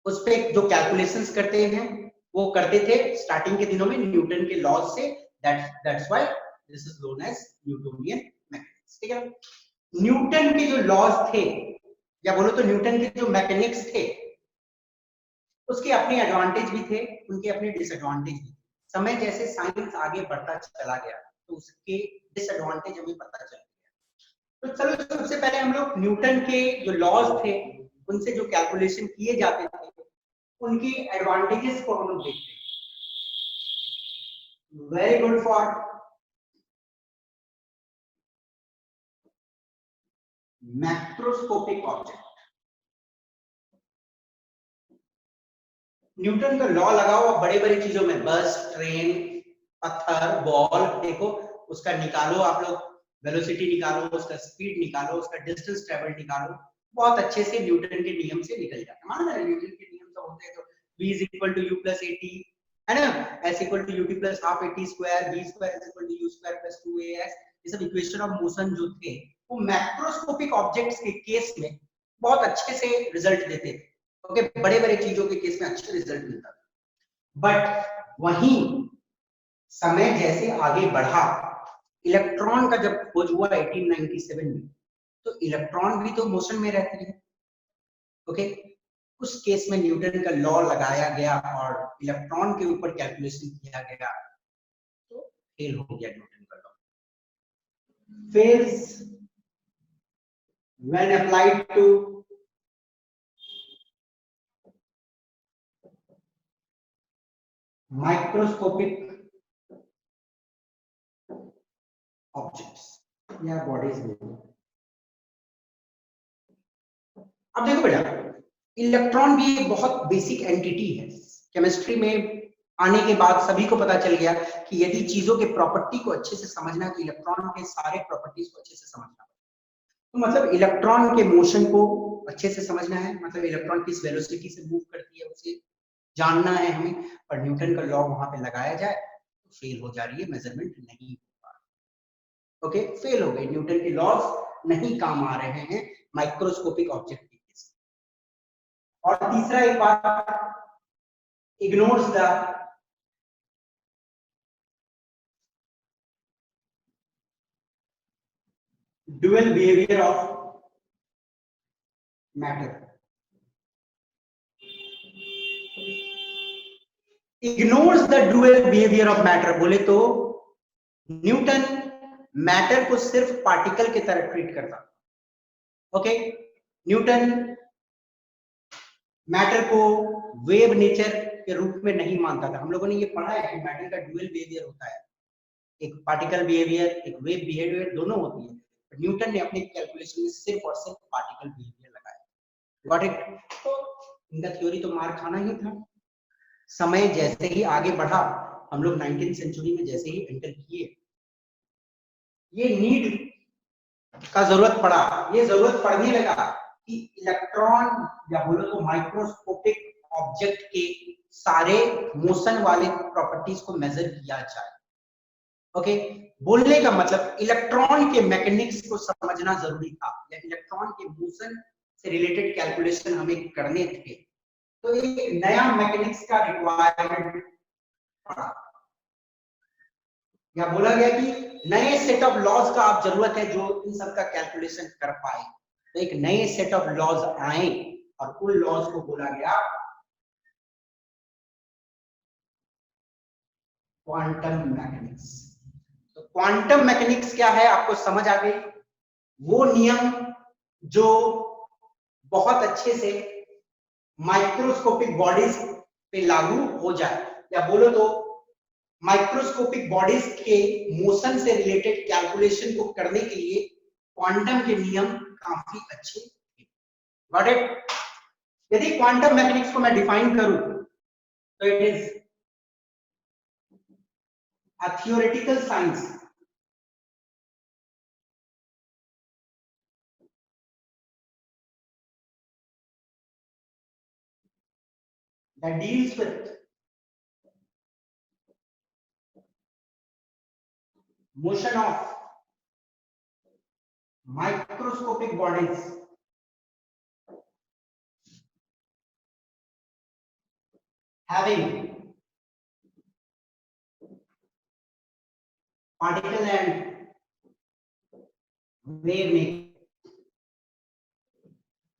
उस पे जो कैलकुलेशंस करते हैं वो करते थे स्टार्टिंग के दिनों में न्यूटन के लॉज से, that's why this is known as Newtonian mechanics, ठीक है? न्यूटन के जो लॉज थे, या बोलो तो न्यूटन के जो मैकेनिक्स थे, उसके अपने एडवांटेज भी थे, उनके अपने डिसएडवांटेज भी थे। समय जैसे साइंस आगे बढ़ता चला गया तो उसके डिसएडवांटेज हमें पता चल गया। तो चलो सबसे पहले हम लोग न्यूटन के जो लॉज थे, उनसे जो कैलकुलेशन किए जाते थे, उनके एडवांटेजेस को हम लोग देखते हैं। Very good for macroscopic object. Newton का लॉ लगाओ अब बड़े बड़े चीजों में, बस, ट्रेन, पत्थर, बॉल, देखो उसका निकालो आप लोग, वेलोसिटी निकालो, उसका स्पीड निकालो, उसका डिस्टेंस ट्रेवल निकालो, बहुत अच्छे से न्यूटन के नियम से निकल जाता है। माना न्यूटन के नियम सब होते हैं, तो v is equal to u plus at, है ना, s equal to ut plus half at square, v square is equal to u square plus 2as, ये सब इक्वेशन ऑफ मोशन जो थे वो मैक्रोस्कोपिक ऑब्जेक्ट्स के केस में बहुत अच्छे से रिजल्ट देते थे। ओके, बड़े बड़े चीजों के केस में अच्छा रिजल्ट मिलता था। बट वहीं समय जैसे आगे बढ़ा, इलेक्ट्रॉन का जब खोज हुआ 1897 में, तो इलेक्ट्रॉन भी तो मोशन में रहती है। ओके, उस केस में न्यूटन का लॉ लगाया गया और इलेक्ट्रॉन के ऊपर कैलकुलेशन किया गया, तो फेल हो गया न्यूटन का law. Fails when applied to microscopic objects या बॉडीज में। अब देखो बेटा, इलेक्ट्रॉन भी एक बहुत बेसिक एंटिटी है। केमिस्ट्री में आने के बाद सभी को पता चल गया कि यदि चीजों के प्रॉपर्टी को अच्छे से समझना है तो इलेक्ट्रॉन के सारे प्रॉपर्टीज को अच्छे से समझना है। तो मतलब इलेक्ट्रॉन के मोशन को अच्छे से समझना है, मतलब इलेक्ट्रॉन किस वेलोसिटी से मूव करती है उसे जानना है हमें, और न्यूटन का लॉ वहां पे लगाया जाए तो फेल हो जा रही है, मेजरमेंट नहीं हो पा रहा। ओके, फेल हो गए, न्यूटन के लॉज नहीं काम आ रहे हैं माइक्रोस्कोपिक ऑब्जेक्ट के केस। और तीसरा एक बात, ignores the dual behaviour of matter. Ignores the dual behaviour of matter बोले तो न्यूटन मैटर को सिर्फ पार्टिकल की तरह ट्रीट करता। ओके, न्यूटन मैटर को वेव नेचर के रूप में नहीं मानता था। हम लोगों ने ये पढ़ा है कि मैटर का ड्यूअल बिहेवियर होता है, एक पार्टिकल बिहेवियर, एक वेव बिहेवियर, दोनों होती है। न्यूटन ने अपने कैलकुलेशन में सिर्फ और सिर्फ पार्टिकल बिहेवियर लगाया। Got it? तो इनका थ्योरी तो मार खाना ही था। समय जैसे ही आगे बढ़ा, हम लोग 19वीं सेंचुरी में जैसे ही एंटर किए, ये नीड का जरूरत पड़ा, ये जरूरत पड़ने लगा कि इलेक्ट्रॉन या बोलो तो माइक्रोस्कोपिक ऑब्जेक्ट के सारे मोशन वाले प्रॉपर्टीज को मेजर किया जाए। ओके, बोलने का मतलब इलेक्ट्रॉन के मैकेनिक्स को समझना जरूरी था, या इलेक्ट्रॉन के मोशन से रिलेटेड कैलकुलेशन हमें करने थे, तो एक नया मैकेनिक्स का रिक्वायरमेंट पड़ा, या बोला गया कि नए सेट ऑफ लॉज का आप जरूरत है जो इन सब का कैलकुलेशन कर पाए। तो एक नए सेट ऑफ लॉज आए और उन लॉज को बोला गया क्वांटम मैकेनिक्स। तो क्वांटम मैकेनिक्स क्या है आपको समझ आ गई? वो नियम जो बहुत अच्छे से माइक्रोस्कोपिक बॉडीज पे लागू हो जाए, या बोलो तो माइक्रोस्कोपिक बॉडीज के मोशन से रिलेटेड कैलकुलेशन को करने के लिए क्वांटम के नियम काफी अच्छे थे। Got it? यदि क्वांटम मैकेनिक्स को मैं डिफाइन करूं तो it is a theoretical science that deals with motion of microscopic bodies having particle and wave nature.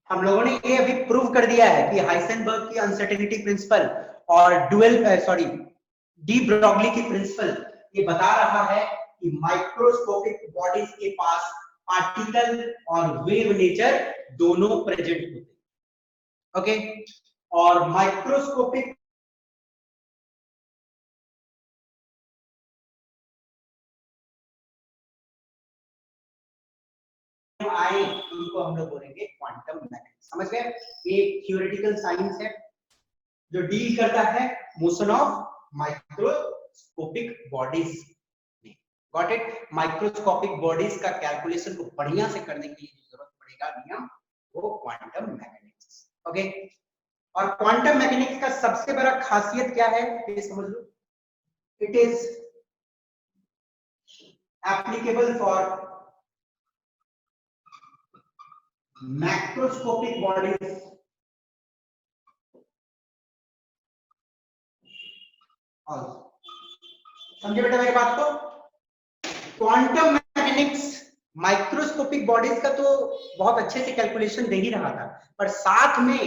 हम लोगों ने ये अभी प्रूव कर दिया है कि हाइसेनबर्ग की अनसर्टेनिटी प्रिंसिपल और डी ब्रॉगली की प्रिंसिपल ये बता रहा है कि माइक्रोस्कोपिक बॉडीज के पास पार्टिकल और वेव नेचर दोनों प्रेजेंट होते हैं। ओके, और माइक्रोस्कोपिक आए उनको हम लोग बोलेंगे क्वांटम मैकेनिक्स। समझ गए? ये थ्योरेटिकल साइंस है जो डील करता है motion of microscopic bodies. Got it? Microscopic bodies का कैलकुलेशन को बढ़िया से करने के लिए जो जरूरत पड़ेगा नियम, वो क्वांटम मैकेनिक्स। ओके, और क्वांटम मैकेनिक्स का सबसे बड़ा खासियत क्या है ये समझ लो। It is applicable for macroscopic bodies also। समझे बेटा मेरी बात को? क्वांटम मैकेनिक्स माइक्रोस्कोपिक बॉडीज का तो बहुत अच्छे से कैलकुलेशन दे ही रहा था, पर साथ में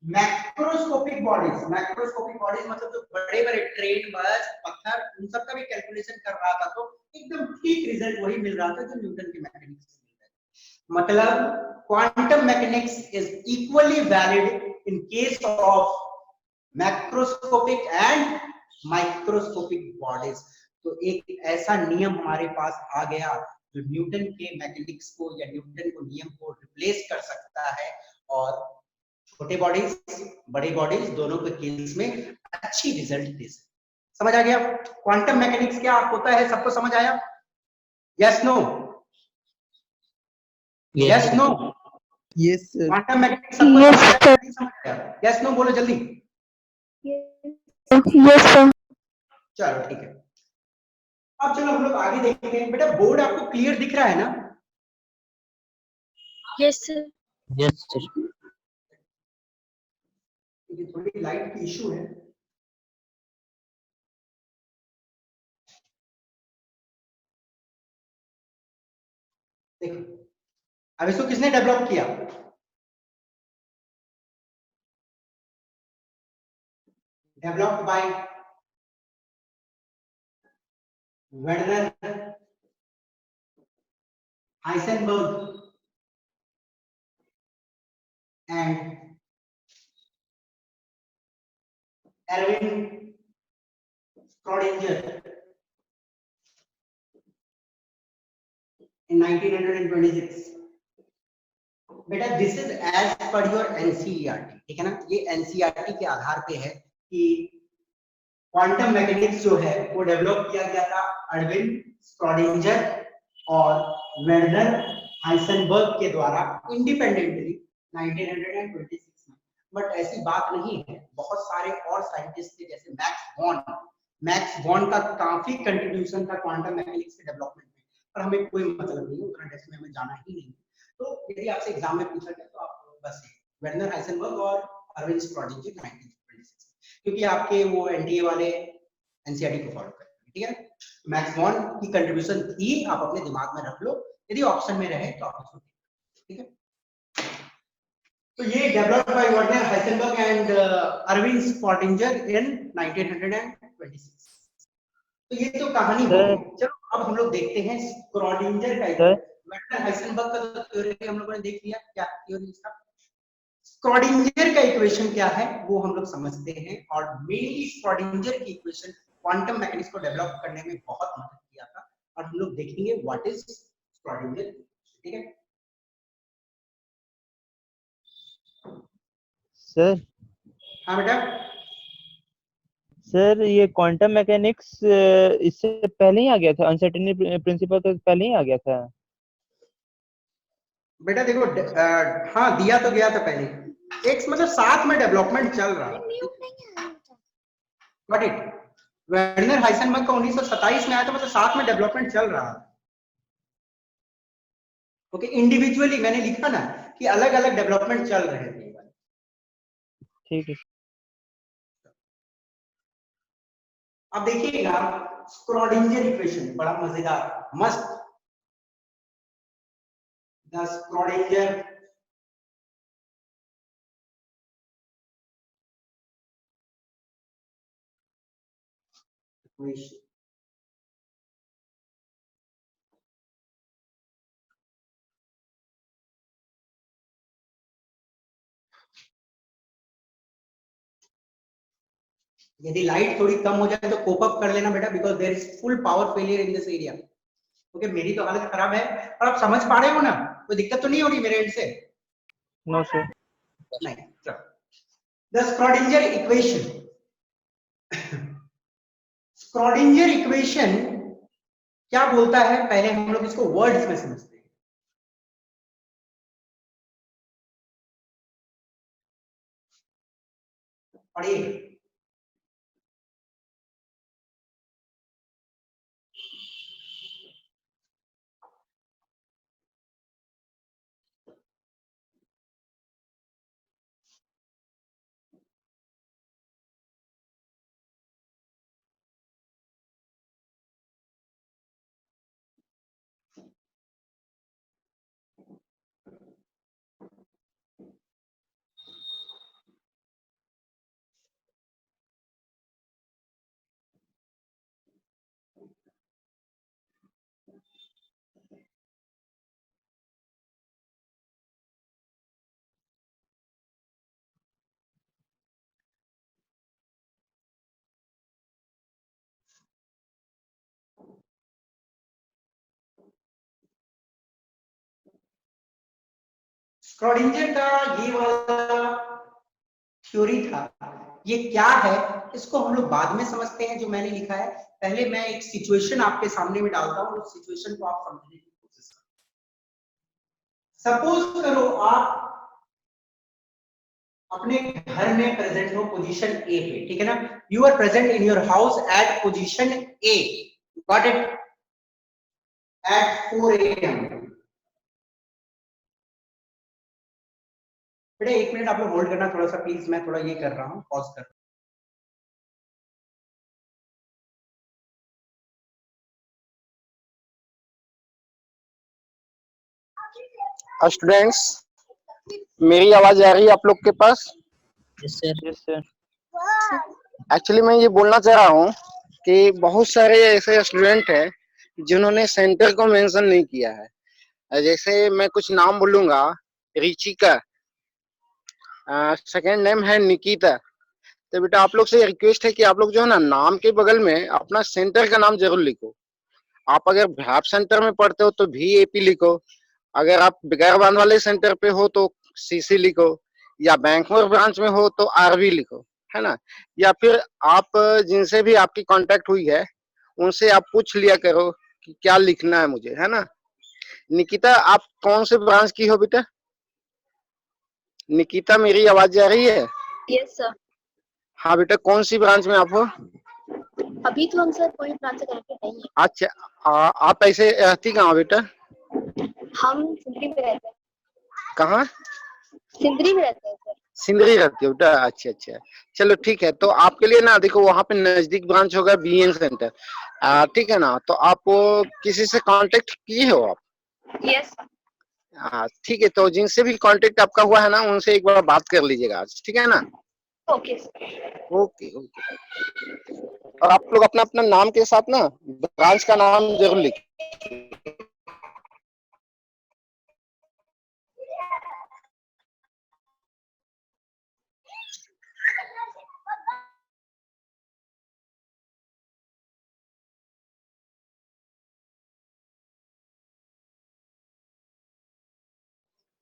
मैक्रोस्कोपिक बॉडीज मतलब जो बड़े बड़े ट्रेन, बस, पत्थर, उन सब का भी कैलकुलेशन कर रहा था, तो एकदम ठीक रिजल्ट वही मिल रहा था जो न्यूटन के मैकेनिक्स से मिल रहा है। मतलब quantum mechanics is equally valid in case of macroscopic and microscopic bodies. तो एक ऐसा नियम हमारे पास आ गया जो न्यूटन के मैकेनिक्स को या न्यूटन को नियम को रिप्लेस कर सकता है, और छोटे बॉडीज, बड़े बॉडीज दोनों के केस में अच्छी रिजल्ट दे सकते। समझ आ गया क्वांटम मैकेनिक्स क्या होता है? सबको समझ आया? Yes no? Yes no? Yes, sir. Quantum mechanics सबको समझ आया? यस नो बोलो जल्दी। Yes, sir. चलो ठीक है, अब चलो हम लोग आगे देखते हैं। बेटा बोर्ड आपको क्लियर दिख रहा है ना? Yes, sir. Yes, sir. ये थोड़ी लाइट की इशू है। देखो अब इसको किसने डेवलप किया? Developed by Werner Heisenberg and Erwin Schrodinger in 1926। बेटा this is as per your NCERT, ठीक है ना? ये एनसीईआरटी के आधार पे है कि क्वांटम मैकेनिक्स जो है वो डेवलप किया गया था एरविन स्क्रॉडिंजर और वर्नर हाइसेनबर्ग के द्वारा इंडिपेंडेंटली 1926 में। बट ऐसी बात नहीं है, बहुत सारे और साइंटिस्ट थे जैसे मैक्स बॉर्न का काफी कंट्रीब्यूशन था क्वांटम मैकेनिक्स के डेवलपमेंट में, पर हमें कोई मतलब नहीं है, उतना डेप्थ में हमें जाना ही नहीं। तो यदि आपसे एग्जाम में पूछा जाए तो आप बस वर्नर हाइसेनबर्ग और एरविन स्क्रॉडिंजर 1926, क्योंकि आपके वो एनटीए वाले एनसीईआरटी को फॉलो करेंगे, ठीक है? मैक्स बॉर्न की कंट्रीब्यूशन थी, आप अपने दिमाग में रख लो, यदि ऑप्शन में रहे तो आप उसको, ठीक है? तो ये developed by Werner Heisenberg and Erwin Schrodinger in 1926। तो ये तो कहानी हो गई। चलो अब हम लोग देखते हैं स्क्रॉडिंजर का इक्वेशन। वर्नर हाइसेनबर्ग का तो थ्योरी हम लोगों ने देख लिया, क्या थ्योरी इसका। स्क्रॉडिंजर का इक्वेशन क्या है वो हम लोग समझते हैं, और मेनली स्क्रॉडिंजर की इक्वेशन क्वांटम मैकेनिक्स को डेवलप करने में बहुत मदद किया था, और हम लोग देखेंगे व्हाट इज स्क्रॉडिंजर, ठीक है? सर हाँ बेटा। सर ये क्वांटम मैकेनिक्स इससे पहले ही आ गया था, अनसर्टेनिटी प्रिंसिपल तो पहले ही आ गया था। बेटा देखो हाँ दिया तो गया था पहले, एक मतलब साथ में डेवलपमेंट चल रहा है। Got it? वर्नर हाइसेनबर्ग का 1927 में आया था, मतलब साथ में डेवलपमेंट चल रहा है। ओके, इंडिविजुअली मैंने लिखा ना कि अलग अलग डेवलपमेंट चल रहे थे। ठीक है। अब देखिएगा स्क्रॉडिंजर इक्वेशन बड़ा मजेदार, मस्त। The Schrodinger equation. यदि लाइट थोड़ी कम हो जाए तो कोप अप कर लेना बेटा, because there is full power failure in this area. Okay, मेरी तो हालत खराब है, और आप समझ पा रहे हो ना, कोई दिक्कत तो नहीं हो रही मेरे एंड से? No sir. नहीं। The Schrodinger equation, Schrodinger equation क्या बोलता है, पहले हम लोग इसको वर्ड्स में समझते हैं। पढ़िए। स्क्रॉडिंजर का ये वाला थ्योरी था, ये क्या है इसको हम लोग बाद में समझते हैं जो मैंने लिखा है। पहले मैं एक सिचुएशन आपके सामने में डालता हूं, उस सिचुएशन को आप समझने की कोशिश करो। सपोज करो आप अपने घर में प्रेजेंट हो पोजीशन ए पे, ठीक है ना, you are present in your house at position A, got it, at 4 AM। बेटा 1 मिनट आप लोग होल्ड करना थोड़ा सा प्लीज, मैं थोड़ा ये कर रहा हूँ, पॉज कर। स्टूडेंट्स, मेरी आवाज आ रही है आप लोग के पास? Yes sir. एक्चुअली मैं ये बोलना चाह रहा हूँ कि बहुत सारे ऐसे स्टूडेंट हैं जिन्होंने सेंटर को मेंशन नहीं किया है। जैसे मैं कुछ नाम बोलूंगा, रिचिका, सेकंड नेम है निकिता। तो बेटा आप लोग से रिक्वेस्ट है कि आप लोग जो है ना, नाम के बगल में अपना सेंटर का नाम जरूर लिखो। आप अगर भ्याप सेंटर में पढ़ते हो तो VAP लिखो, अगर आप बिगारबान वाले सेंटर पे हो तो CC लिखो, या बैंकमोर ब्रांच में हो तो RV लिखो, है ना। या फिर आप जिनसे भी आपकी कांटेक्ट हुई है उनसे आप पूछ लिया करो कि क्या लिखना है मुझे, है ना। निकिता, आप कौन से ब्रांच की हो बेटा? निकिता, मेरी आवाज आ रही है? Yes sir. हाँ बेटा, कौन सी ब्रांच में आप हो? अभी तो हम सर कोई ब्रांच से घर पे नहीं है। अच्छा, आप ऐसे रहती कहाँ बेटा? हम सिंदरी में रहते हैं। कहाँ? सिंदरी में रहते हैं सर। सिंदरी रहती हो बेटा? अच्छा अच्छा, चलो ठीक है। तो आपके लिए ना देखो, वहाँ पे नजदीक ब्रांच होगा BN सेंटर, ठीक है ना। तो आप किसी से कांटेक्ट किए हो आप? यस। हाँ ठीक है, तो जिनसे भी कांटेक्ट आपका हुआ है ना, उनसे एक बार बात कर लीजिएगा आज, ठीक है ना। Okay sir. Okay okay. और आप लोग अपना अपना नाम के साथ ना ब्रांच का नाम जरूर लिखिए।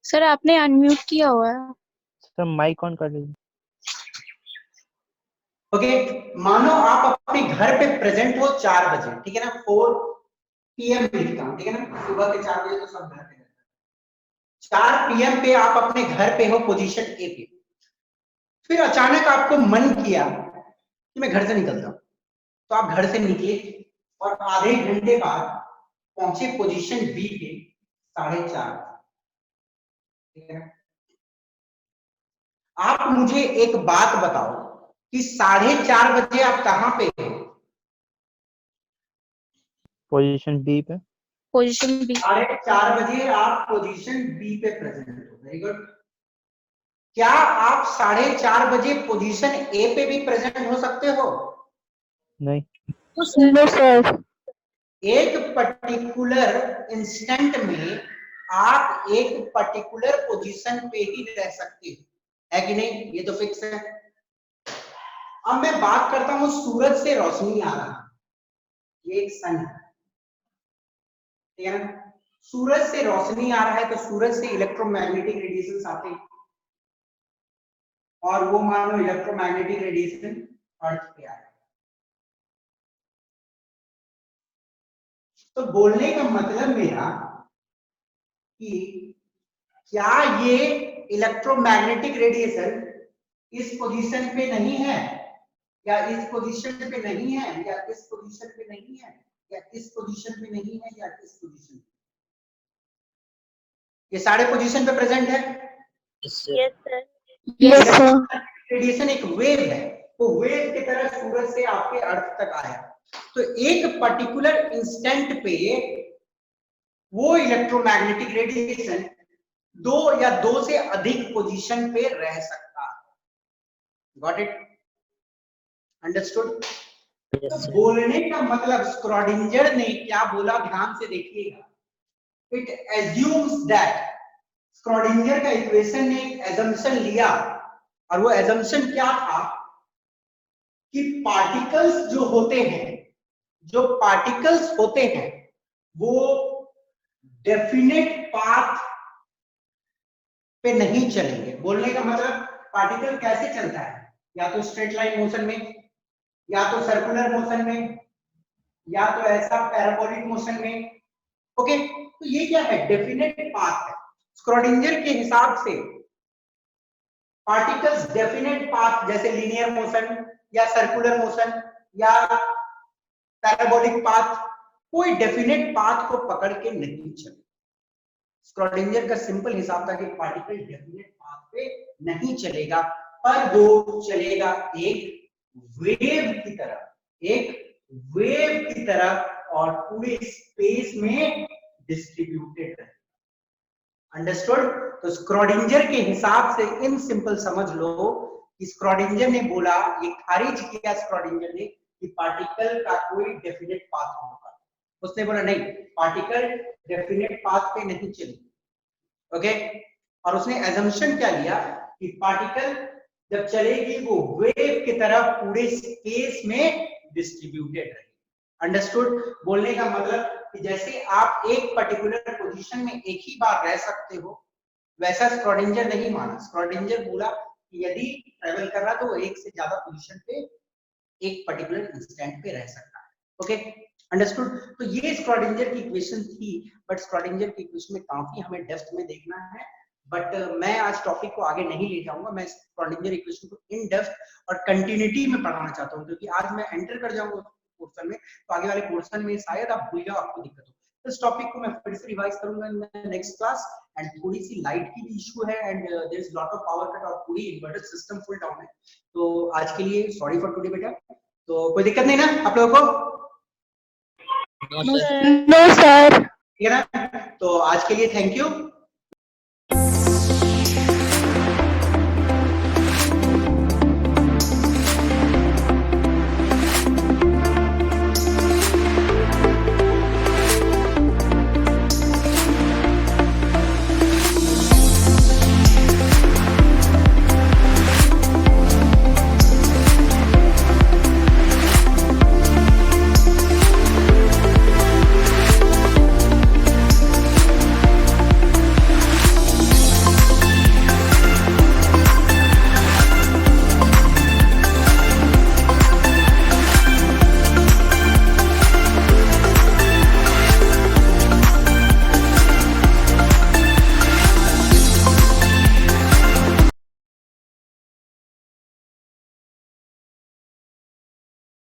सर आपने अनम्यूट किया हुआ है। सर माइक ऑन कर लीजिए। ओके, मानो आप अपने घर पे प्रेजेंट हो 4 बजे, ठीक है ना, 4 PM लिखता हूं, ठीक है ना, सुबह के 4 बजे तो सब घर पे रहते हैं। 4 PM पे आप अपने घर पे हो पोजीशन ए पे। फिर अचानक आपको मन किया कि मैं घर से निकलता हूं, तो आप घर से निकले और आधे घंटे बाद पहुंचे पोजीशन बी पे 4:30, ठीक है। आप मुझे एक बात बताओ कि 4:30 बजे आप कहां पे हो? पोजीशन बी पे। Position B. 4:30 बजे आप पोजीशन बी पे प्रेजेंट हो, वेरी गुड। क्या आप 4:30 बजे पोजीशन ए पे भी प्रेजेंट हो सकते हो? नहीं। No sir. एक पर्टिकुलर इंस्टेंट में आप एक पर्टिकुलर पोजीशन पे ही रह सकते हो, है कि नहीं? ये तो फिक्स है। अब मैं बात करता हूं, सूरज से रोशनी आ रहा है, ये एक सन है, ठीक है ना? सूरज से रोशनी आ रहा है तो सूरज से इलेक्ट्रोमैग्नेटिक रेडिएशन आते हैं, और वो मान लो इलेक्ट्रोमैग्नेटिक रेडिएशन अर्थ पे आ रहा है। तो बोलने का मतलब मेरा कि क्या ये इलेक्ट्रोमैग्नेटिक रेडिएशन इस पोजीशन पे नहीं है, या इस पोजीशन पे नहीं है, या इस पोजीशन पे नहीं है, या इस पोजीशन पे नहीं है, या इस पोजीशन पे? ये सारे पोजीशन पे प्रेजेंट है। Yes sir. Yes sir. Radiation एक वेव है, वो वेव की तरह सूरज से आपके अर्थ तक आया, तो एक पर्टिकुलर इंस्टेंट पे वो इलेक्ट्रोमैग्नेटिक रेडिएशन दो या दो से अधिक पोजीशन पे रह सकता है। Got it? अंडरस्टूड? तो बोलने का मतलब स्क्रॉडिंजर ने क्या बोला, ध्यान से देखिएगा। इट एज्यूम्स दैट, स्क्रॉडिंजर का इक्वेशन ने एक एजम्पशन लिया, और वो एजम्पशन क्या था कि पार्टिकल्स जो होते हैं, जो पार्टिकल्स होते हैं वो डेफिनेट पाथ पे नहीं चलेंगे। बोलने का मतलब पार्टिकल कैसे चलता है, या तो स्ट्रेट लाइन मोशन में, या तो सर्कुलर मोशन में, या तो ऐसा पैराबोलिक मोशन में। ओके, तो ये क्या है? डेफिनेट पाथ है। स्क्रॉडिंजर के हिसाब से पार्टिकल्स डेफिनेट पाथ, जैसे लीनियर मोशन या सर्कुलर मोशन या पैराबोलिक पाथ, कोई डेफिनेट पाथ को पकड़ के नहीं चले। स्क्रॉडिंजर का सिंपल हिसाब था कि पार्टिकल डेफिनेट पाथ पे नहीं चलेगा, पर वो चलेगा एक वेव की तरह, एक वेव की तरह, और पूरे स्पेस में डिस्ट्रीब्यूटेड है। अंडरस्टूड? तो स्क्रॉडिंजर के हिसाब से इन सिंपल समझ लो कि स्क्रॉडिंजर ने बोला, ये खारिज किया स्क्रॉडिंजर ने कि पार्टिकल का कोई डेफिनेट पाथ होगा। उसने बोला नहीं, पार्टिकल डेफिनेट पाथ पे नहीं चलेगी। ओके, और उसने एजम्पशन क्या लिया कि पार्टिकल जब चलेगी वो वेव की तरह पूरे स्पेस में डिस्ट्रीब्यूटेड रहेगी। अंडरस्टूड? बोलने का मतलब कि जैसे आप एक पर्टिकुलर पोजीशन में एक ही बार रह सकते हो, वैसा स्क्रॉडिंजर नहीं माना। स्क्रॉडिंजर बोला कि यदि ट्रेवल कर रहा तो वो एक से ज्यादा पोजीशन पे एक पर्टिकुलर इंस्टेंट पे रह सकता है। Okay, understood? तो ये स्क्रॉडिंजर की इक्वेशन थी, बट स्क्रॉडिंजर की इक्वेशन में काफी हमें डेप्थ में देखना है, बट मैं आज टॉपिक को आगे नहीं ले जाऊंगा। मैं स्क्रॉडिंजर इक्वेशन को इन डेप्थ और कंटिन्यूटी में पढ़ाना चाहता हूं, क्योंकि आज मैं एंटर कर जाऊंगा पोर्शन में, तो आगे वाले पोर्शन में शायद आप भूल जाओ, आपको दिक्कत हो। इस टॉपिक को मैं फिर से रिवाइज करूंगा इन नेक्स्ट क्लास। एंड थोड़ी सी लाइट की भी इशू है, and there is lot of power cut, और पूरी इन्वर्टर सिस्टम फुल डाउन है। तो आज के लिए सॉरी फॉर टुडे बेटा। तो कोई दिक्कत नहीं ना आप लोगों को? No sir. ठीक है ना? तो आज के लिए थैंक यू।